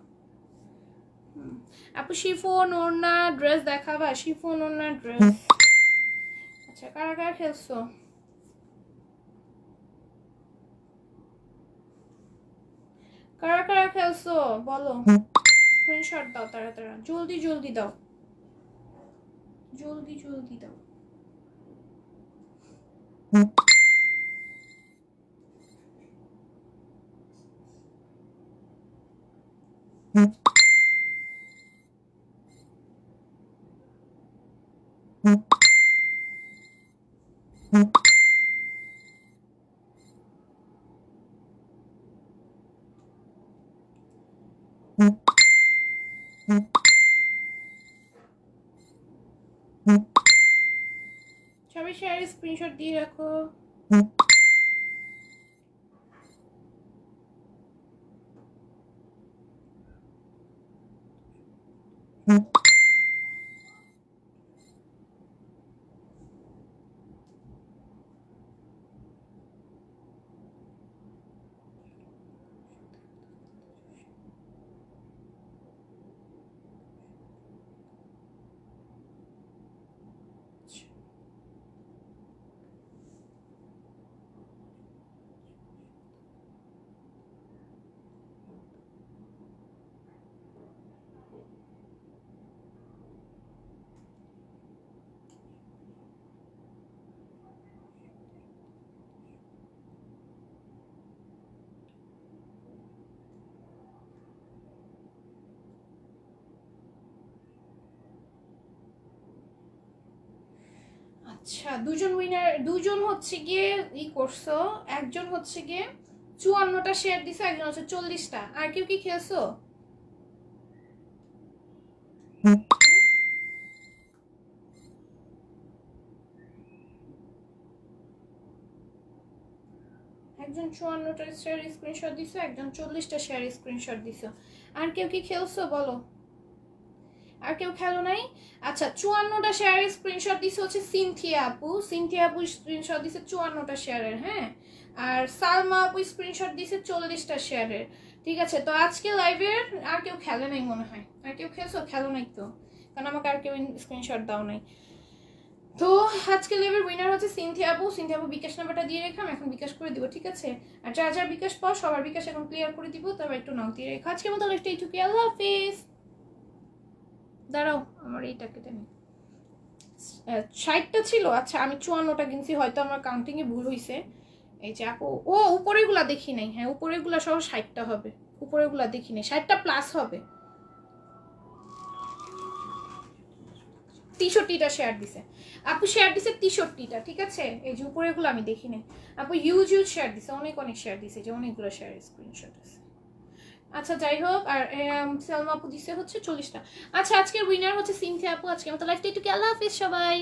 আপু শিফন ওড়না ড্রেস দেখাবা, শিফন ওড়না ড্রেস। আচ্ছা কারা কারা খেলছো? কারা কারা খেলছো বলো, স্ক্রিনশট দাও তাড়াতাড়ি, জলদি জলদি দাও, জলদি জলদি দাও। সবাই শেয়ার স্ক্রিনশট দিয়ে রাখো। আচ্ছা দুজন উইনার, দুজন হচ্ছে গিয়ে ই করছো, একজন হচ্ছে গিয়ে 54টা শেয়ার দিছে, একজন হচ্ছে 40টা। আর কেউ কি খেলছো? একজন 54টা শেয়ার স্ক্রিনশট দিছো, একজন 40টা শেয়ার স্ক্রিনশট দিছো। আর কেউ কি খেলছো বলো? আর কেউ খেলো নাই? আচ্ছা 54টা শেয়ারের স্ক্রিনশট দিছে হচ্ছে সিনথিয়া আপু, সিনথিয়া আপু স্ক্রিনশট দিছে 54টা শেয়ারের, হ্যাঁ। আর সালমা আপু স্ক্রিনশট দিছে 40টা শেয়ারের, ঠিক আছে? তো আজকে লাইভের আর কেউ খেলে নাই মনে হয়, আর কেউ খেলছো? খেলো নাই তো, কারণ আমাকে আর কেউ স্ক্রিনশট দাও নাই। তো আজকে লাইভের উইনার হচ্ছে সিনথিয়া আপু। সিনথিয়া আপু বিকাশ নাম্বারটা দিয়ে রেখে এখন বিকাশ করে দিব, ঠিক আছে? আর যারা যারা বিকাশ পাও সবার বিকাশ এখন ক্লিয়ার করে দিব, তবে একটু নাও দিয়ে রেখো। আজকে মতো লাইভটা এইটুকুই, আল্লাহ হাফিজ। দাঁড়াও আমার এইটা কেটে নি, 60টা ছিল, আচ্ছা আমি 54টা কিনছি, হয়তো আমার কাউন্টিংয়ে ভুল হয়েছে। এই যে আপু, ও উপরেগুলা দেখি নাই, হ্যাঁ উপরেগুলা সহ 60টা হবে, উপরেগুলা দেখি নাই, 60টা প্লাস হবে। 63টা শেয়ার দিছে আপু, শেয়ার দিছে 63টা, ঠিক আছে। এই যে উপরেগুলো আমি দেখি নাই আপু, ইউজ শেয়ার দিছে, অনেক অনেক শেয়ার দিছে, যে অনেকগুলো শেয়ার স্ক্রিনশট আছে। আচ্ছা যাই হোক, আর সেলমা আপু দিছে হচ্ছে 40টা। আচ্ছা আজকের উইনার হচ্ছে সিনথিয়া আপু। আজকের মতো লাইফটা একটু, আল্লাহ হাফেজ সবাই।